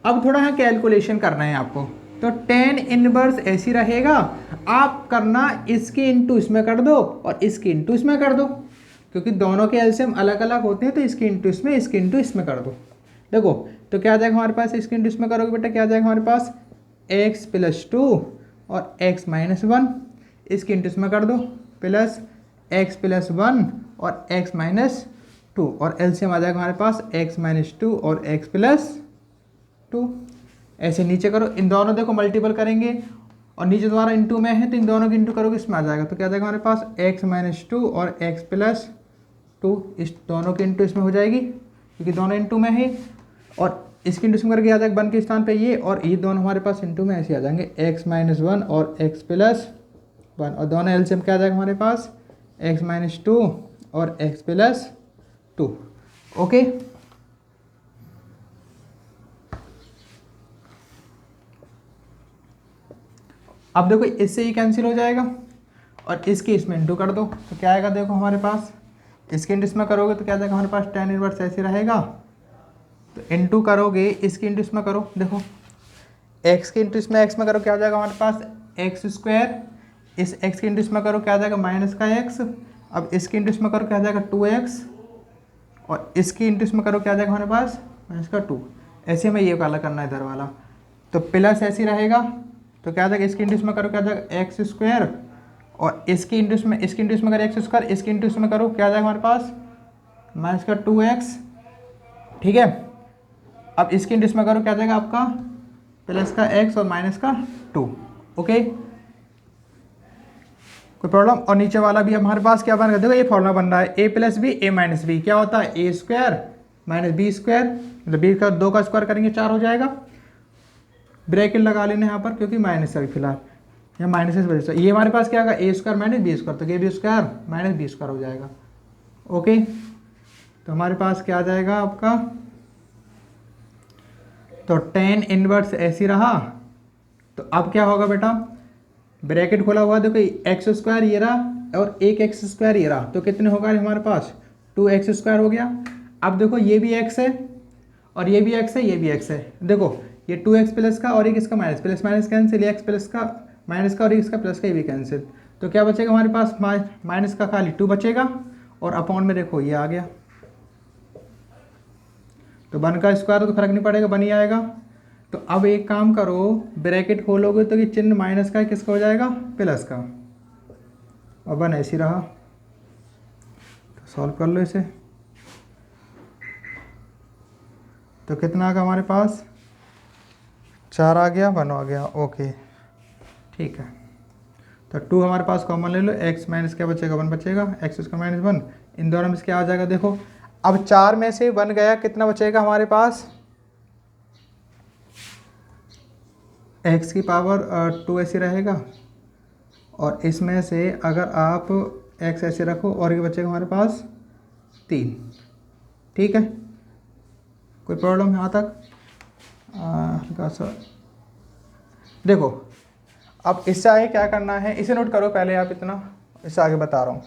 अब थोड़ा यहाँ कैलकुलेशन करना है आपको। तो tan इनवर्स ऐसी रहेगा, आप करना इसके इंटू इसमें कर दो और इसके इंटू इसमें कर दो, क्योंकि दोनों के एलसीएम अलग अलग होते हैं, तो इसके इंटू इसमें इसके इंटू इसमें कर दो। देखो तो क्या आ जाएगा हमारे पास, इसके इंटू इसमें करोगे बेटा क्या आ जाएगा हमारे पास x प्लस 2 और x माइनस 1, इसके इंटू इसमें कर दो प्लस x प्लस 1 और x माइनस 2 और एलसीएम आ जाएगा हमारे पास x माइनस 2 और x प्लस 2। ऐसे नीचे करो, इन दोनों देखो मल्टीपल करेंगे और नीचे दोबारा इंटू में है, तो इन दोनों के इंटू करोगे इसमें आ जाएगा, तो क्या आ जाएगा हमारे पास x माइनस 2 और x प्लस 2, इस दोनों के इंटू इसमें हो जाएगी क्योंकि दोनों इंटू में है, और इसके इंटू इसमें करके आ जाएगा 1 के स्थान पे ये, और ये दोनों हमारे पास इंटू में ऐसे आ जाएंगे x माइनस 1 और x प्लस 1, और दोनों एलसीएम क्या आ जाएगा हमारे पास x माइनस 2 और x प्लस 2। ओके, अब देखो इससे ही कैंसिल हो जाएगा और इसके इसमें इंटू कर दो, तो क्या आएगा देखो हमारे पास, इसके इंटू इसमें करोगे तो क्या आ जाएगा हमारे पास tan इनवर्स ऐसे रहेगा, तो इंटू करोगे इसके इंटू इसमें करो, देखो x के इंटू इसमें x में करो क्या आ जाएगा हमारे पास एक्स स्क्वायर, इस x के इंटू इसमें करो क्या आ जाएगा माइनस का x, अब इसके इंटू इसमें करो क्या आ जाएगा 2x और इसके इंटू इसमें करो क्या आ जाएगा हमारे पास माइनस का 2। ऐसे में ये वाला करना है इधर वाला, तो प्लस ऐसे रहेगा, तो क्या आ जाएगा इसके इंटू इसमें करो क्या आ जाएगा एक्स स्क्वायर और इसके इंटू इसमें करो एक्स स्क्वायर, इसके इंटू इसमें करो क्या आ जाएगा हमारे पास माइनस का 2x। ठीक है, अब इसके इंटू इसमें करो क्या आ जाएगा आपका प्लस का x और माइनस का 2। ओके, कोई प्रॉब्लम। और नीचे वाला भी हमारे पास क्या बन रहा है, देखो ये फॉर्मूला बन रहा है a plus b a minus b, क्या होता है a square minus b square, मतलब बी का 2 का स्क्वायर करेंगे 4 हो जाएगा, ब्रैकेट लगा लेना यहाँ पर क्योंकि माइनस है फिलहाल, या माइनस इस वजह से ये हमारे पास क्या आएगा a square minus b square, तो a b square minus b square हो जाएगा। ओके, तो हमारे पास क्या आ जाएगा आपका, तो tan इनवर्स ऐसी रहा, तो अब क्या होगा बेटा ब्रैकेट खोला हुआ, देखो एक्स स्क्वायर ये रहा और एक एक्स स्क्वायर ये रहा, तो कितने होगा हमारे पास 2x² हो गया। अब देखो ये भी x है और ये भी x है, ये भी x है। देखो ये 2x प्लस का और एक इसका माइनस, प्लस माइनस कैंसिल, ये x प्लस का माइनस का और एक इसका प्लस का ये भी कैंसिल। तो क्या बचेगा हमारे पास, माइनस का खाली 2 बचेगा और अपॉन में देखो ये आ गया। तो 1 का स्क्वायर तो फर्क नहीं पड़ेगा, 1 ही आएगा। तो अब एक काम करो, ब्रैकेट खोलोगे तो ये चिन्ह माइनस का किसका हो जाएगा, प्लस का, और 1 ऐसी रहा। तो सॉल्व कर लो इसे, तो कितना आ गया हमारे पास, 4 आ गया, 1 आ गया। ओके ठीक है, तो 2 हमारे पास कॉमन ले लो, x माइनस क्या बचेगा, 1 बचेगा, x उसका माइनस 1, इन दोनों में क्या आ जाएगा देखो। अब 4 में से 1 गया, कितना बचेगा हमारे पास, x की पावर 2 ऐसे रहेगा, और इसमें से अगर आप x ऐसे रखो और ये बचेगा हमारे पास 3। ठीक है, कोई प्रॉब्लम यहाँ तक, हल्का सा देखो। अब इससे आगे क्या करना है, इसे नोट करो पहले आप इतना, इससे आगे बता रहा हूँ।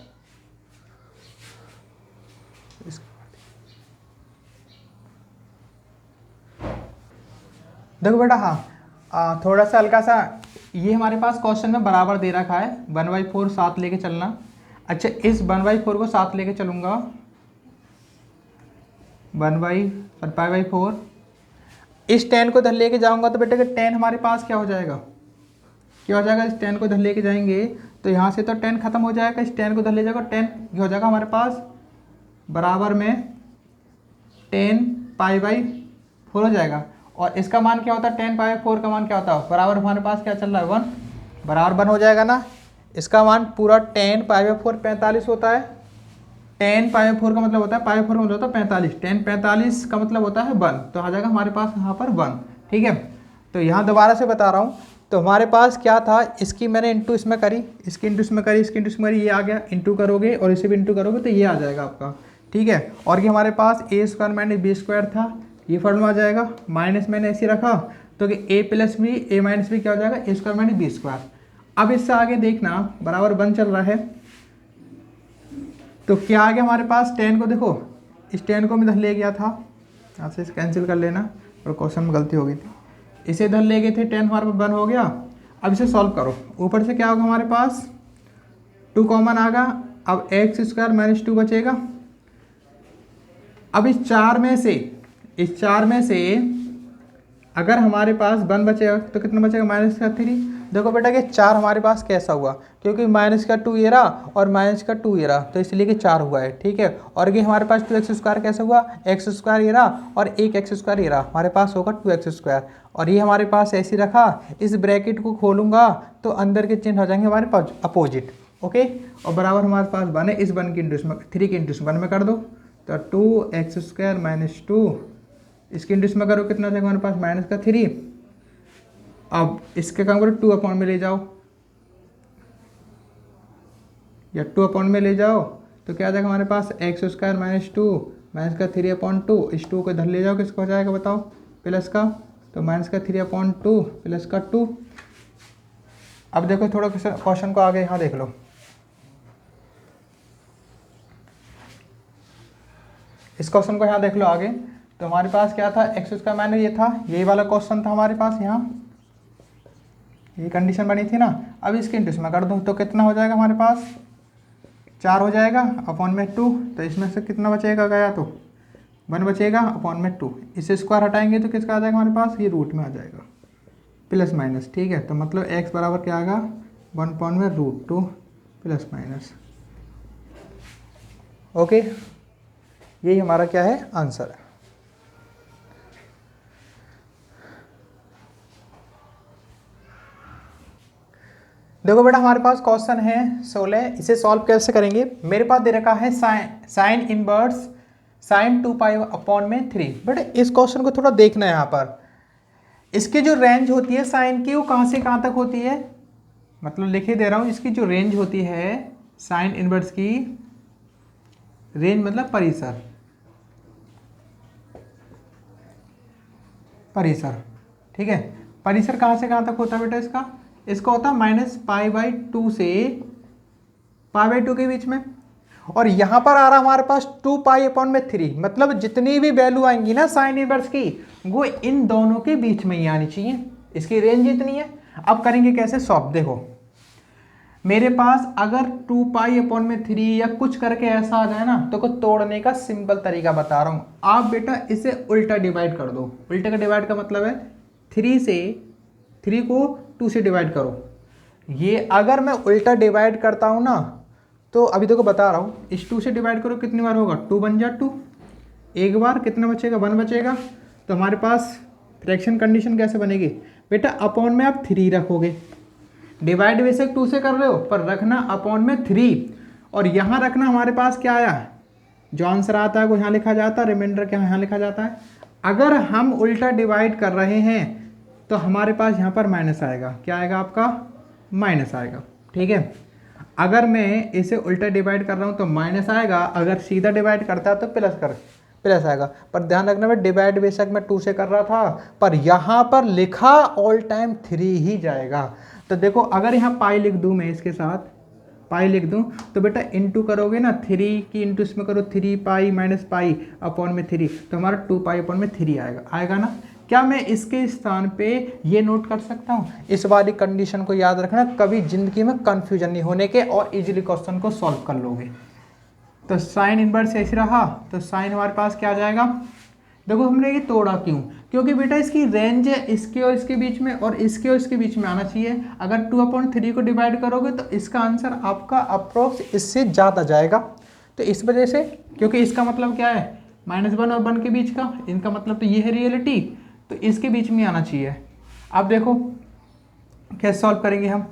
देखो बेटा, हाँ थोड़ा सा हल्का सा, ये हमारे पास क्वेश्चन में बराबर दे रखा है 1/4 साथ लेके चलना। अच्छा, इस 1/4 को साथ लेके चलूँगा, 1/4, इस 10 को इधर लेके जाऊँगा तो बेटा 10 हमारे पास क्या हो जाएगा, क्या हो जाएगा, इस 10 को इधर लेके जाएंगे तो यहाँ से तो 10 खत्म हो जाएगा, इस 10 को इधर ले जाएगा, 10 हो जाएगा हमारे पास बराबर में 10π/4 हो जाएगा। और इसका मान क्या होता है, 10π/4 का मान क्या होता है, बराबर हमारे पास क्या चल रहा है 1, बराबर 1 हो जाएगा ना। इसका मान पूरा 10π/4 45 होता है। 10π/4 का मतलब होता है, π/4 का मतलब होता है 45, 10 45 का मतलब होता है 1, तो आ जाएगा हमारे पास यहाँ पर 1। ठीक है, तो यहाँ दोबारा से बता रहा हूँ, तो हमारे पास क्या था, इसकी मैंने इंटू इसमें करी, इसकी इंटू इसमें करी, इसकी इंटू इसमें करी, ये आ गया, इंटू करोगे और इसे भी इंटू करोगे तो ये आ जाएगा आपका। ठीक है, और ये हमारे पास a² - b² था, ये फॉर्मूला आ जाएगा, माइनस मैंने ऐसे रखा तो कि a + b a - b क्या हो जाएगा, a² - b²। अब इससे आगे देखना, बराबर 1 चल रहा है, तो क्या आ गया हमारे पास, 10 को देखो, इस 10 को मैं इधर ले गया था, यहाँ से कैंसिल कर लेना, और क्वेश्चन में गलती हो गई थी, इसे इधर ले गए थे, 10 हमारे पास 1 हो गया। अब इसे सॉल्व करो, ऊपर से क्या होगा हमारे पास, 2 कॉमन आ गया, अब x² - 2 बचेगा। अब इस 4 में से अगर हमारे पास 1 बचेगा तो कितना बचेगा, -3। देखो बेटा कि 4 हमारे पास कैसा हुआ, क्योंकि -2 ये रहा और -2 ये रहा, तो इसलिए कि 4 हुआ है। ठीक है, और ये हमारे पास 2x² कैसे हुआ, x² ये रहा और एक x² ये रहा, हमारे पास होगा 2x²। और ये हमारे पास ऐसे रखा, इस ब्रैकेट को खोलूंगा तो अंदर के चिन्ह हो जाएंगे हमारे पास अपोजिट। ओके, और बराबर हमारे पास 1 है, इस 1 की इंटू इसमें 3 की इंटू 1 में कर दो, तो 2x² - 2, इसकी इंटू में करो कितना जाएगा हमारे पास, -3। अब इसके काम करो, 2 अपॉन में ले जाओ, या 2 अपॉन में ले जाओ तो क्या आ जाएगा हमारे पास, x² - 2 -3/2, इस 2 को इधर ले जाओ, किसका हो जाएगा बताओ, प्लस का, तो -3/2 प्लस का 2। अब देखो थोड़ा क्वेश्चन को आगे यहाँ देख लो, इस क्वेश्चन को यहाँ देख लो आगे, तो हमारे पास क्या था, x² माइनस ये था, यही वाला क्वेश्चन था हमारे पास, यहाँ ये कंडीशन बनी थी ना। अब इसके इंटू में कर दो तो कितना हो जाएगा हमारे पास, 4 हो जाएगा अपॉन में 2, तो इसमें से कितना बचेगा, गया तो 1 बचेगा अपॉन में 2, इसे स्क्वायर हटाएंगे तो किसका आ जाएगा हमारे पास, ये रूट में आ जाएगा, प्लस माइनस। ठीक है, तो मतलब x बराबर क्या आएगा, 1/√2 प्लस माइनस। ओके, यही हमारा क्या है, आंसर है। देखो बेटा हमारे पास क्वेश्चन है 16, इसे सॉल्व कैसे करेंगे, मेरे पास दे रखा है साइन इनवर्स sin 2π/3। बेटा इस क्वेश्चन को थोड़ा देखना है, यहाँ पर इसकी जो रेंज होती है साइन की, वो कहाँ से कहाँ तक होती है, मतलब लिखे दे रहा हूँ, इसकी जो रेंज होती है साइन इनवर्स की, रेंज मतलब परिसर, परिसर। ठीक है, परिसर कहाँ से कहाँ तक होता है बेटा इसका, इसका होता है -π/2 से π/2 के बीच में, और यहाँ पर आ रहा हमारे पास 2π/3, मतलब जितनी भी वैल्यू आएंगी ना साइन इनवर्स की वो इन दोनों के बीच में ही आनी चाहिए, इसकी रेंज इतनी है। अब करेंगे कैसे सॉल्व, देखो मेरे पास अगर 2π/3 या कुछ करके ऐसा आ जाए ना तो को तोड़ने का सिंपल तरीका बता रहा हूँ। आप बेटा इसे उल्टा डिवाइड कर दो। उल्टे का डिवाइड का मतलब है 3 को 2 से डिवाइड करो। ये अगर मैं उल्टा डिवाइड करता हूँ ना तो अभी देखो बता रहा हूँ, इस 2 से डिवाइड करो कितनी बार होगा, 2 बन जा 2, एक बार कितना बचेगा 1 बचेगा। तो हमारे पास फ्रैक्शन कंडीशन कैसे बनेगी बेटा, अपॉन में आप 3 रखोगे, डिवाइड वैसे 2 से कर रहे हो पर रखना अपॉन में 3, और यहाँ रखना हमारे पास क्या आया, जो आंसर आता है वो यहाँ लिखा जाता है, रिमाइंडर क्या यहाँ लिखा जाता है। अगर हम उल्टा डिवाइड कर रहे हैं तो हमारे पास यहाँ पर माइनस आएगा, क्या आएगा आपका माइनस आएगा, ठीक है। अगर मैं इसे उल्टा डिवाइड कर रहा हूँ तो माइनस आएगा, अगर सीधा डिवाइड करता है तो प्लस आएगा। पर ध्यान रखना मैं डिवाइड बेशक मैं 2 से कर रहा था पर यहाँ पर लिखा ऑल टाइम 3 ही जाएगा। तो देखो अगर यहाँ पाई लिख दूँ, मैं इसके साथ पाई लिख दूँ तो बेटा इंटू करोगे ना, 3 की इंटू इसमें करो 3π - पाई अपॉन में 3, तो हमारा 2π/3 आएगा ना। क्या मैं इसके स्थान पे ये नोट कर सकता हूँ, इस वाली कंडीशन को याद रखना, कभी जिंदगी में कंफ्यूजन नहीं होने के और इजीली क्वेश्चन को सॉल्व कर लोगे। तो साइन इनवर्स ऐसे रहा, तो साइन हमारे पास क्या आ जाएगा, देखो हमने ये तोड़ा क्यों, क्योंकि बेटा इसकी रेंज है इसके और इसके बीच में और इसके और इसके बीच में आना चाहिए। अगर 2/3 को डिवाइड करोगे तो इसका आंसर आपका अप्रोक्स इससे ज़्यादा जाएगा। तो इस वजह से, क्योंकि इसका मतलब क्या है -1 और 1 के बीच का, इनका मतलब तो ये है रियलिटी, तो इसके बीच में आना चाहिए। अब देखो कैसे सॉल्व करेंगे हम,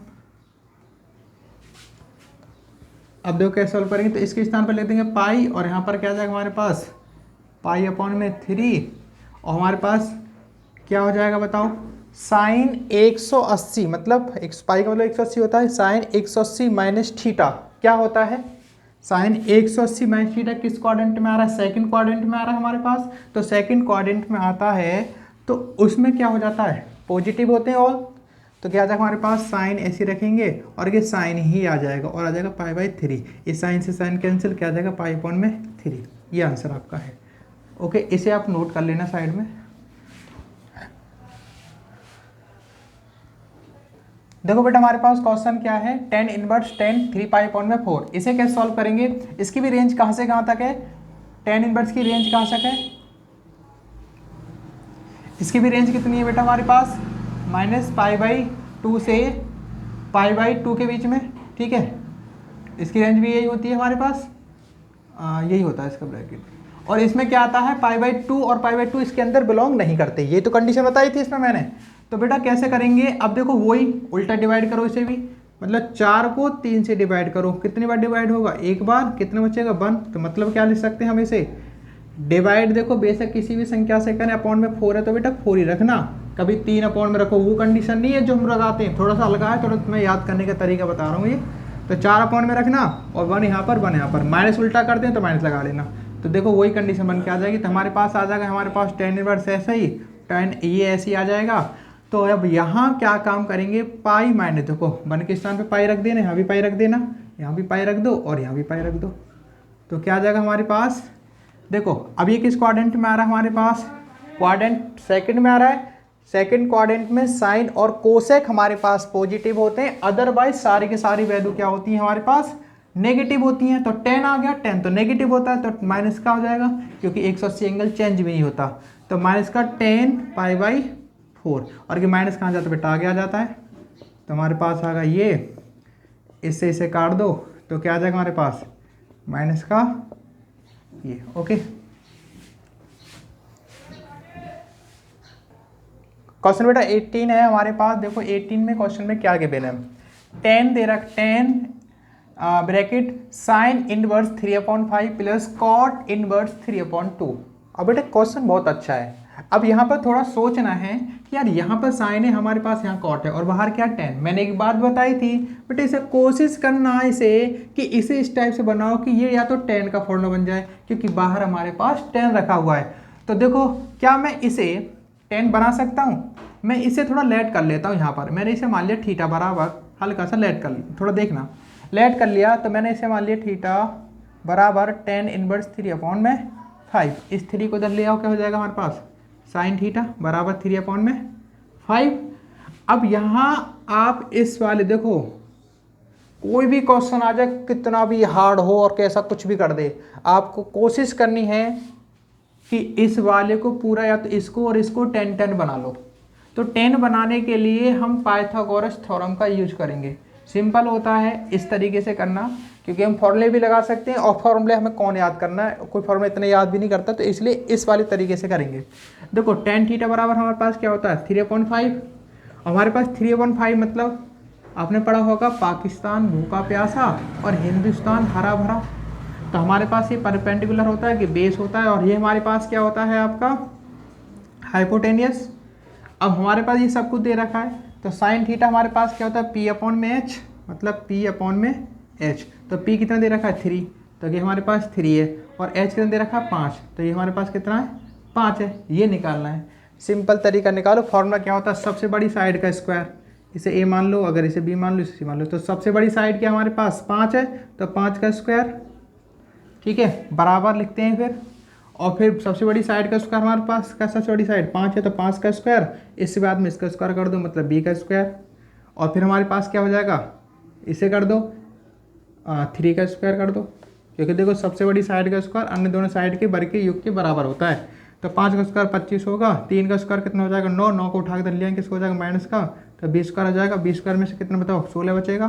अब देखो कैसे सॉल्व करेंगे, तो इसके स्थान पर ले देंगे पाई और यहाँ पर क्या जाएगा हमारे पास π/3, और हमारे पास क्या हो जाएगा बताओ, साइन 180, मतलब पाई का मतलब 180 होता है, साइन 180 माइनस थीटा क्या होता है, साइन 180 माइनस थीटा किस क्वाड्रेंट में आ रहा है, सेकंड क्वाड्रेंट में आ रहा है हमारे पास। तो सेकंड क्वाड्रेंट में आता है तो उसमें क्या हो जाता है, पॉजिटिव होते हैं ऑल, तो क्या आ जाएगा हमारे पास साइन ऐसे रखेंगे और ये साइन ही आ जाएगा और आ जाएगा π/3, इस साइन से साइन कैंसिल, क्या आ जाएगा π/3, ये आंसर आपका है। ओके, इसे आप नोट कर लेना साइड में। देखो बेटा हमारे पास क्वेश्चन क्या है, tan इनवर्स tan 3π/4, इसे कैसे सॉल्व करेंगे, इसकी भी रेंज कहाँ से कहाँ तक है, tan इनवर्स की रेंज कहाँ तक है, इसकी भी रेंज कितनी है बेटा हमारे पास -π/2 से π/2 के बीच में, ठीक है। इसकी रेंज भी यही होती है हमारे पास, यही होता है इसका ब्रैकेट, और इसमें क्या आता है π/2 और π/2 इसके अंदर बिलोंग नहीं करते, ये तो कंडीशन बताई थी इसमें मैंने। तो बेटा कैसे करेंगे, अब देखो वही उल्टा डिवाइड करो इसे भी, मतलब 4 को 3 से डिवाइड करो, कितनी बार डिवाइड होगा, एक बार, कितना बचेगा 1, तो मतलब क्या लिख सकते हैं हम इसे, डिवाइड देखो बेशक किसी भी संख्या से करें, अपॉन में 4 है तो बेटा 4 ही रखना, कभी 3 अपॉन में रखो, वो कंडीशन नहीं है जो हम लगाते हैं, थोड़ा सा अलग है, थोड़ा मैं याद करने का तरीका बता रहा हूँ ये। तो 4 अपॉन में रखना और 1 यहाँ पर 1 यहाँ पर, माइनस उल्टा करते हैं तो माइनस लगा लेना, तो देखो वही कंडीशन बन के आ जाएगी। तो हमारे पास आ जाएगा हमारे पास tan इनवर्स ऐसा ही, tan ये ऐसे ही आ जाएगा। तो अब यहाँ क्या काम करेंगे, पाई माइनस, देखो 1 के स्थान पे पाई रख देना, यहाँ भी पाई रख देना, यहाँ भी पाई रख दो और यहाँ भी पाई रख दो, तो क्या आ जाएगा हमारे पास, देखो अब ये किस क्वाड्रेंट में आ रहा है हमारे पास, क्वाड्रेंट सेकंड में आ रहा है। सेकंड क्वाड्रेंट में साइन और कोसेक हमारे पास पॉजिटिव होते हैं, अदरवाइज सारी की सारी वैल्यू क्या होती है हमारे पास नेगेटिव होती हैं। तो tan आ गया, tan तो नेगेटिव होता है तो माइनस का हो जाएगा, क्योंकि 180 एंगल चेंज भी नहीं होता, तो माइनस का tan π/4, और ये माइनस कहाँ जाता है बेटा आगे आ जाता है, तो हमारे पास आएगा ये, इससे इसे काट दो तो क्या आ जाएगा हमारे पास माइनस का ये। ओके, क्वेश्चन बेटा 18 है हमारे पास। देखो 18 में क्वेश्चन में क्या गिवन है, tan दे रखा, tan bracket sine inverse 3/5 plus cot inverse 3/2। अब बेटा क्वेश्चन बहुत अच्छा है, अब यहाँ पर थोड़ा सोचना है कि यार यहाँ पर साइन है हमारे पास, यहाँ कॉट है और बाहर क्या tan। मैंने एक बात बताई थी बेटा, इसे कोशिश करना इसे कि इसे इस टाइप से बनाओ कि ये या तो tan का फॉर्मूला बन जाए, क्योंकि बाहर हमारे पास tan रखा हुआ है। तो देखो क्या मैं इसे tan बना सकता हूँ, मैं इसे थोड़ा लेट कर लेता हूँ। यहाँ पर मैंने इसे मान लिया थीटा बराबर, हल्का सा लेट कर लिया, थोड़ा देखना, लेट कर लिया तो मैंने इसे मान लिया थीटा बराबर tan इनवर्स 3/5। इस 3 को इधर ले आओ, क्या हो जाएगा हमारे पास साइन थीटा बराबर 3/5। अब यहाँ आप इस वाले देखो, कोई भी क्वेश्चन आ जाए, कितना भी हार्ड हो और कैसा कुछ भी कर दे, आपको कोशिश करनी है कि इस वाले को पूरा या तो इसको और इसको 10-10 बना लो। तो 10 बनाने के लिए हम पाइथागोरस थ्योरम का यूज करेंगे। सिंपल होता है इस तरीके से करना, क्योंकि हम फॉर्मूले भी लगा सकते हैं और फॉर्मूले हमें कौन याद करना है, कोई फॉर्मूला इतने याद भी नहीं करता, तो इसलिए इस वाले तरीके से करेंगे। देखो tan थीटा बराबर हमारे पास क्या होता है 3/5। हमारे पास 3/5 मतलब आपने पढ़ा होगा पाकिस्तान भूखा प्यासा और हिंदुस्तान हरा भरा। तो हमारे पास ये परपेंडिकुलर होता है कि बेस होता है, और ये हमारे पास क्या होता है आपका हाइपोटेनियस। अब हमारे पास ये सब कुछ दे रखा है, तो साइन थीटा हमारे पास क्या होता है P/h, मतलब P/h। तो P कितना दे रखा है 3, तो ये हमारे पास 3 है, और h कितना दे रखा है 5, तो ये हमारे पास कितना है 5 है। ये निकालना है, सिंपल तरीका निकालो। फॉर्मूला क्या होता है सबसे बड़ी साइड का स्क्वायर, इसे a मान लो, अगर इसे b मान लो, इसे c मान लो। तो सबसे बड़ी साइड क्या हमारे पास 5 है, तो 5 का स्क्वायर, ठीक है, बराबर लिखते हैं फिर। और फिर सबसे बड़ी साइड का स्क्वायर हमारे पास का, सबसे बड़ी साइड 5 है तो 5 का स्क्वायर, इसके बाद में इसका स्क्वायर कर दो, मतलब b का स्क्वायर। और फिर हमारे पास क्या हो जाएगा, इसे कर दो 3 का स्क्वायर कर दो, क्योंकि देखो सबसे बड़ी साइड का स्क्वायर अन्य दोनों साइड के वर्ग के योग के बराबर होता है। तो 5 का स्क्वायर 25 होगा, 3 का स्क्वायर कितना हो जाएगा 9, 9 को उठा कर लिया किसको हो जाएगा माइनस का, तो 20 स्क्वायर आ जाएगा। 20 स्क्वायर में से कितना बताओ 16 बचेगा,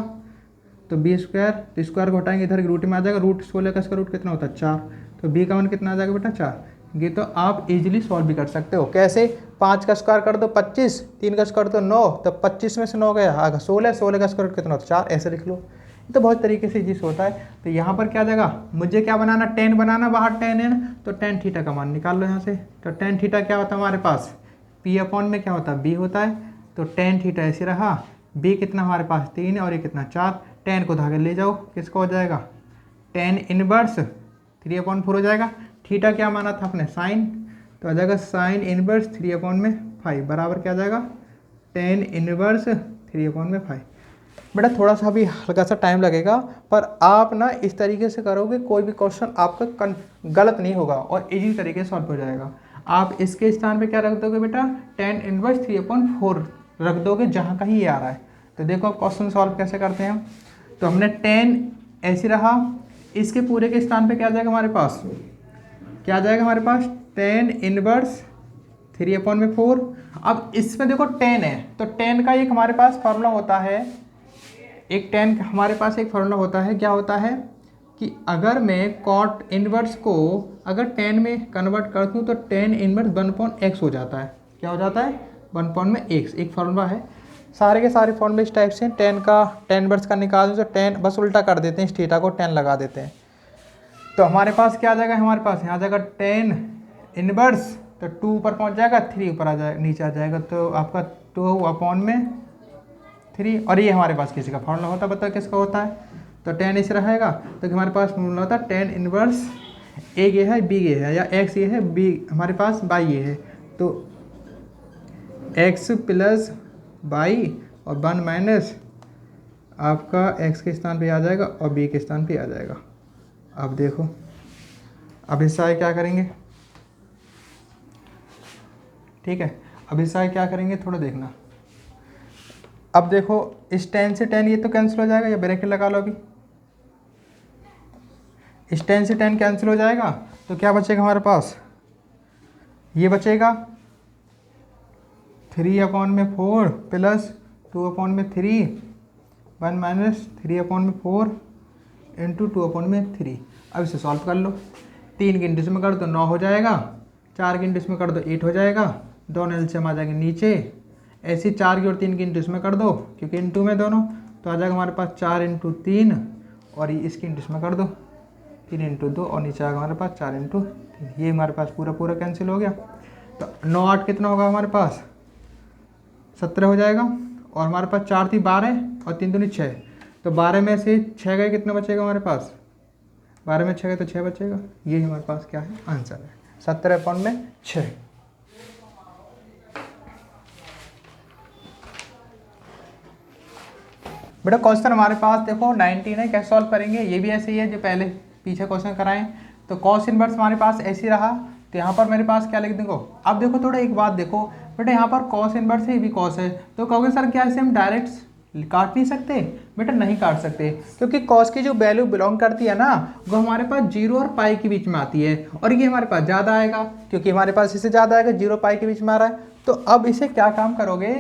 तो 20 स्क्वायर, तो स्क्वायर को हटाएंगे इधर रूट में आ जाएगा, रूट 16 का स्क्वायर रूट कितना होता है 4, तो b का मान कितना आ जाएगा बेटा 4। ये तो आप इजीली सॉल्व भी कर सकते हो। कैसे, 5 का स्क्वायर कर दो 25, 3 का स्क्वायर तो 9, तो 25 में से 9 गया आगे 16, 16 का स्क्वायर कितना होता है 4, ऐसे लिख लो। ये तो बहुत तरीके से इजी होता है। तो यहाँ पर क्या जाएगा, मुझे क्या बनाना, tan बनाना, बाहर tan n, तो tan थीटा का मान निकाल लो यहाँ से। तो tan थीटा क्या होता है हमारे पास P/, में क्या होता है b होता है, तो tan थीटा ऐसे रहा, b कितना हमारे पास 3 है और ये कितना 4, tan को धागे ले जाओ, किसका हो जाएगा tan इनवर्स 3/4 हो जाएगा। थीटा क्या माना था अपने साइन, तो आ जाएगा साइन इनवर्स 3/5 बराबर क्या आ जाएगा tan इनवर्स 3/5। बेटा थोड़ा सा भी हल्का सा टाइम लगेगा, पर आप ना इस तरीके से करोगे कोई भी क्वेश्चन आपका गलत नहीं होगा और इजी तरीके से सॉल्व हो जाएगा। आप इसके स्थान पे क्या रख दोगे बेटा tan इनवर्स 3/4 रख दोगे, जहाँ कहीं ये आ रहा है। तो देखो आप क्वेश्चन सॉल्व कैसे करते हैं। तो हमने tan ऐसे रहा, इसके पूरे के स्थान पे क्या आ जाएगा हमारे पास, क्या आ जाएगा हमारे पास tan इनवर्स 3/4। अब इसमें देखो tan है, तो tan का एक हमारे पास फार्मूला होता है, एक tan हमारे पास एक फार्मूला होता है, क्या होता है कि अगर मैं cot इनवर्स को अगर tan में कन्वर्ट कर दूँ तो tan इनवर्स 1/x हो जाता है। क्या हो जाता है 1/x, एक फार्मूला है। सारे के सारे फॉर्मूले इस टाइप से, tan इनवर्स का निकाल दो तो tan बस उल्टा कर देते हैं, इस थीटा को tan लगा देते हैं। तो हमारे पास क्या आ जाएगा, हमारे पास यहाँ आ जाएगा tan इनवर्स, तो 2 ऊपर पहुँच जाएगा, 3 ऊपर आ जाएगा, नीचे आ जाएगा, तो आपका 2/3। और ये हमारे पास किसी का फॉर्मूला होता है, बताओ किसका होता है, तो tan इसे रहेगा, तो हमारे पास फॉर्मूला होता है tan इनवर्स a ये है b ये है, या x ये है b हमारे पास y ये है, तो x प्लस y और 1 माइनस आपका x के स्थान पे आ जाएगा और b के स्थान पे आ जाएगा। अब देखो अब हिस्सा क्या करेंगे, ठीक है, अब हिस्सा क्या करेंगे थोड़ा देखना। अब देखो इस tan से tan ये तो कैंसिल हो जाएगा, या ब्रैकेट लगा लो अभी, इस tan से tan कैंसिल हो जाएगा, तो क्या बचेगा हमारे पास, ये बचेगा 3/4 प्लस 2/3 1 माइनस 3/4 इंटू 2/3। अब इसे सॉल्व कर लो, 3 की इंटू में कर दो 9 हो जाएगा, 4 की इंटू में कर दो 8 हो जाएगा, दोनों एलसीएम आ जाएंगे नीचे, ऐसे 4 की और 3 की इंटू में कर दो क्योंकि इंटू में दोनों, तो आ जाएगा हमारे पास 4 × 3 और इसकी इंटू में कर दो 3 × 2 और नीचे आएगा हमारे पास 4 × 3। ये हमारे पास पूरा पूरा कैंसिल हो गया, तो 9 8 कितना होगा हमारे पास 17 हो जाएगा, और हमारे पास 4 थी 12 और 3 दूनी 6, तो 12 में से 6 गए कितना बचेगा हमारे पास, 12 में 6 गए तो 6 बचेगा। ये हमारे पास क्या है आंसर है 17/6। बेटा क्वेश्चन हमारे पास देखो 19 है, कैसे सॉल्व करेंगे, ये भी ऐसे ही है जो पहले पीछे क्वेश्चन कराएं। तो कॉस इनवर्स हमारे पास ऐसे ही रहा, तो यहाँ पर मेरे पास क्या लिख देखो। अब देखो थोड़ा एक बात देखो बेटा, यहाँ पर कॉस इनवर्स है, ये भी कॉस है, तो कहोगे सर क्या इसे हम डायरेक्ट काट नहीं सकते? बेटा नहीं काट सकते, क्योंकि कॉस की जो वैल्यू बिलोंग करती है ना वो हमारे पास 0 और पाई के बीच में आती है, और ये हमारे पास ज़्यादा आएगा, क्योंकि हमारे पास इससे ज़्यादा आएगा, 0 पाई के बीच में आ रहा है। तो अब इसे क्या काम करोगे,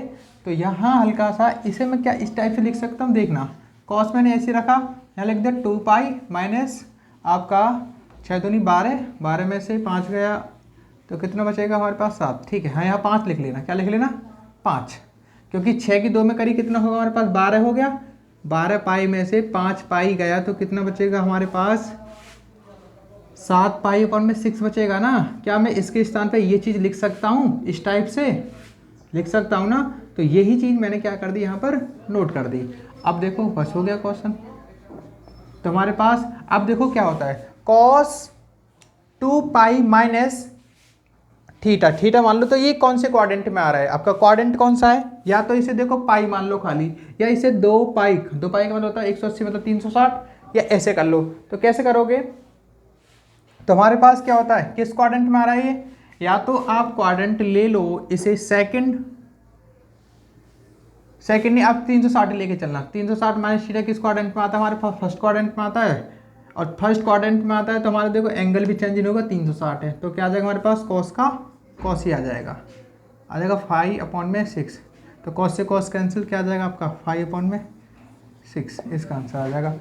तो यहाँ हल्का सा इसे मैं क्या इस टाइप से लिख सकता हूँ, देखना कॉस मैंने ऐसे रखा, यहाँ लिख दिया 2 पाई माइनस आपका 6 दूनी 12, 12 में से 5 गया तो कितना बचेगा हमारे पास 7, ठीक है। हाँ यहाँ 5 लिख लेना, क्या लिख लेना 5, क्योंकि 6 की 2 में करी कितना होगा हमारे पास 12 हो गया, 12 पाई में से 5 पाई गया तो कितना बचेगा हमारे पास 7 पाई अपॉन में 6 बचेगा ना। क्या मैं इसके स्थान पे ये चीज़ लिख सकता हूँ, इस टाइप से लिख सकता हूँ ना, तो यही चीज़ मैंने क्या कर दी यहाँ पर नोट कर दी। अब देखो बस हो गया क्वेश्चन। तो हमारे पास अब देखो क्या होता है, cos 2 pi minus theta, theta मान लो, तो ये कौन से क्वाड्रेंट में आ रहा है, आपका क्वाड्रेंट कौन सा है, या तो इसे देखो पाई मान लो खाली, या इसे 2 पाई, 2 पाई का मतलब होता है 180 मतलब 360, या ऐसे कर लो। तो कैसे करोगे, तो हमारे पास क्या होता है, किस क्वाड्रेंट में आ रहा है ये, या तो आप क्वाड्रेंट ले लो इसे सेकंड नहीं, आप 360 लेके चलना, 360 माइनस थीटा किस क्वाड्रेंट में आता है, हमारे पास फर्स्ट क्वाड्रेंट में आता है, और फर्स्ट क्वाड्रेंट में आता है तो हमारे देखो एंगल भी चेंज नहीं होगा, 360 है, तो क्या आ जाएगा हमारे पास कॉस का कॉस ही आ जाएगा 5/6, तो कॉस से कॉस कैंसिल, क्या आ जाएगा आपका 5/6, इसका आंसर आ जाएगा।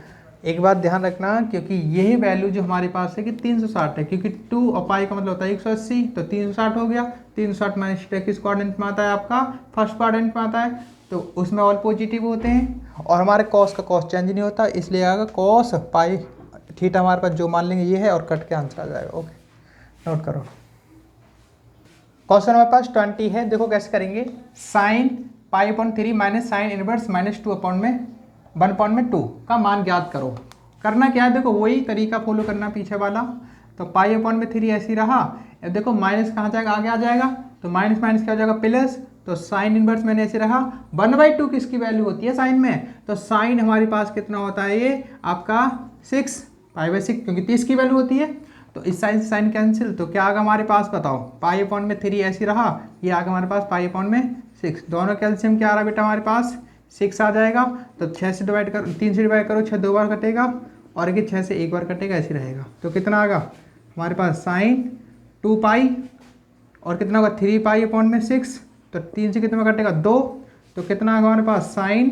एक बात ध्यान रखना, क्योंकि यही वैल्यू जो हमारे पास है कि 360 है, क्योंकि 2 और पाई का मतलब होता है 180, तो 360 हो गया, 360 माइनस थीटा किस क्वाड्रेंट में आता है आपका फर्स्ट क्वाड्रेंट में आता है, तो उसमें ऑल पॉजिटिव होते हैं, और हमारे कॉस का कॉस चेंज नहीं होता, इसलिए आएगा कॉस पाई थीटा हमारे पास जो मान लेंगे ये है, और कट के आंसर आ जाएगा। ओके नोट करो। क्वेश्चन हमारे पास 20 है, देखो कैसे करेंगे, साइन पाई/3 माइनस साइन इनवर्स माइनस 1/2 का मान ज्ञात करो। करना क्या है, देखो वही तरीका फॉलो करना पीछे वाला। तो पाई/3 ऐसे ही रहा, अब देखो माइनस कहाँ जाएगा, आगे आ जाएगा, तो माइनस माइनस क्या हो जाएगा प्लस, तो साइन इनवर्स मैंने ऐसे रहा, 1/2 किसकी वैल्यू होती है साइन में, तो साइन हमारे पास कितना होता है ये आपका 6 पाई/6, क्योंकि 30 की वैल्यू होती है, तो इस साइन से साइन कैंसिल, तो क्या आगा हमारे पास बताओ, पाई/3 ऐसे रहा, ये आगा हमारे पास पाई/6, दोनों कैल्शियम क्या आ रहा है बेटा हमारे पास 6 आ जाएगा, तो 6 से डिवाइड करो, 3 से डिवाइड करो, 6 2 बार कटेगा, और ये 6 से 1 बार कटेगा, ऐसे रहेगा, तो कितना आगा हमारे पास साइन 2 पाई, और कितना होगा 3 पाई/6, तो 3 से कितना कटेगा 2, तो कितना आएगा हमारे पास साइन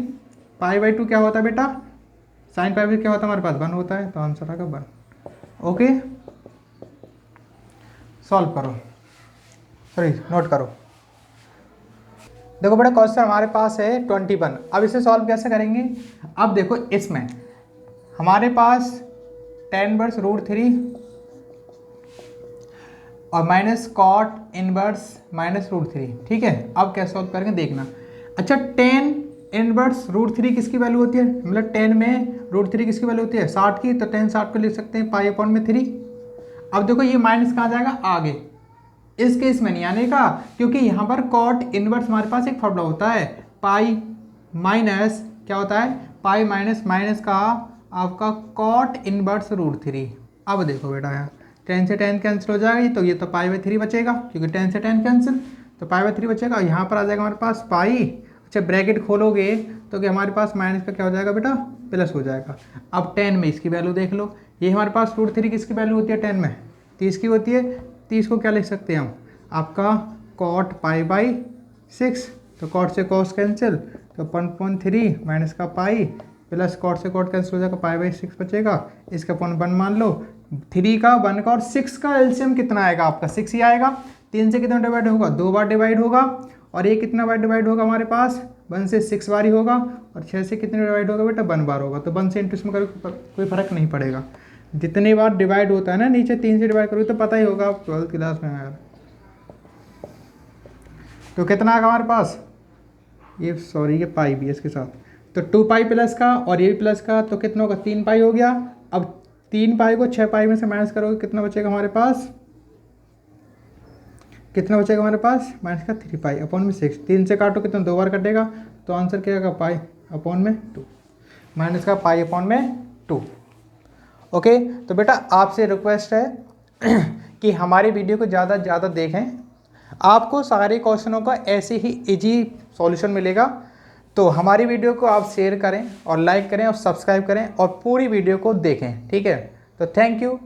पाई/2 क्या होता है बेटा, साइन पाई/2 क्या होता है हमारे पास 1 होता है, तो आंसर आएगा 1। ओके सॉल्व करो, सॉरी नोट करो। देखो बेटा क्वेश्चन हमारे पास है 21, अब इसे सॉल्व कैसे करेंगे, अब देखो इसमें हमारे पास tan इनवर्स √3 और माइनस कॉट इनवर्स माइनस √3, ठीक है। अब कैसे सॉल्व करेंगे देखना। अच्छा tan इनवर्स √3 किसकी वैल्यू होती है, मतलब tan में √3 किसकी वैल्यू होती है 60 की, तो tan 60 को लिख सकते हैं पाई/3। अब देखो ये माइनस कहाँ जाएगा आगे, इस केस में नहीं आने का, क्योंकि यहाँ पर कॉट इनवर्स हमारे पास एक फॉर्मूला होता है, पाई माइनस क्या होता है, पाई माइनस माइनस का आपका कॉट इनवर्स √3। अब देखो बेटा यहाँ 10 से 10 कैंसिल हो जाएगा, तो ये तो पाई/3 बचेगा, क्योंकि 10 से 10 कैंसिल, तो पाई/3 बचेगा, यहाँ पर आ जाएगा हमारे पास पाई, अच्छा ब्रैकेट खोलोगे तो कि हमारे पास माइनस का क्या हो जाएगा बेटा प्लस हो जाएगा। अब 10 में इसकी वैल्यू देख लो, ये हमारे पास √3 किसकी वैल्यू होती है 10 में 30 की होती है, 30 को क्या लिख सकते हैं हम आपका कॉट पाई/6, तो कॉट से कॉस कैंसिल, तो 1/3 माइनस का पाई प्लस कॉट से कॉट कैंसिल हो जाएगा, पाई/6 बचेगा, इसका 1 मान लो, 3 का 1 का और 6 का एलसीएम कितना आएगा आपका 6 ही आएगा, 3 से कितना डिवाइड होगा 2 बार डिवाइड होगा, और ये कितना बार डिवाइड होगा हमारे पास 1 से 6 बार ही होगा, और 6 से कितने डिवाइड होगा बेटा 1 बार होगा, तो 1 से इंटू इसमें कोई फर्क नहीं पड़ेगा, जितने बार डिवाइड होता है ना नीचे 3 से डिवाइड करोगे तो पता ही होगा, 12th क्लास में यार। तो कितना आएगा हमारे पास ये, सॉरी ये पाई भी है इसके साथ, तो 2 पाई प्लस का और ये भी प्लस का, तो कितना होगा 3 पाई हो गया। अब 3 पाई को 6 पाई में से माइनस करोगे कितना बचेगा हमारे पास, कितना बचेगा हमारे पास माइनस का 3 पाई/6, 3 से काटो कितना 2 बार कटेगा, तो आंसर क्या आएगा पाई/2। माइनस का पाई अपॉन में 2। ओके, तो बेटा आपसे रिक्वेस्ट है कि हमारी वीडियो को ज़्यादा से ज़्यादा देखें। आपको सारे क्वेश्चनों का ऐसे ही इजी सॉल्यूशन मिलेगा। तो हमारी वीडियो को आप शेयर करें और लाइक करें और सब्सक्राइब करें और पूरी वीडियो को देखें। ठीक है, तो थैंक यू।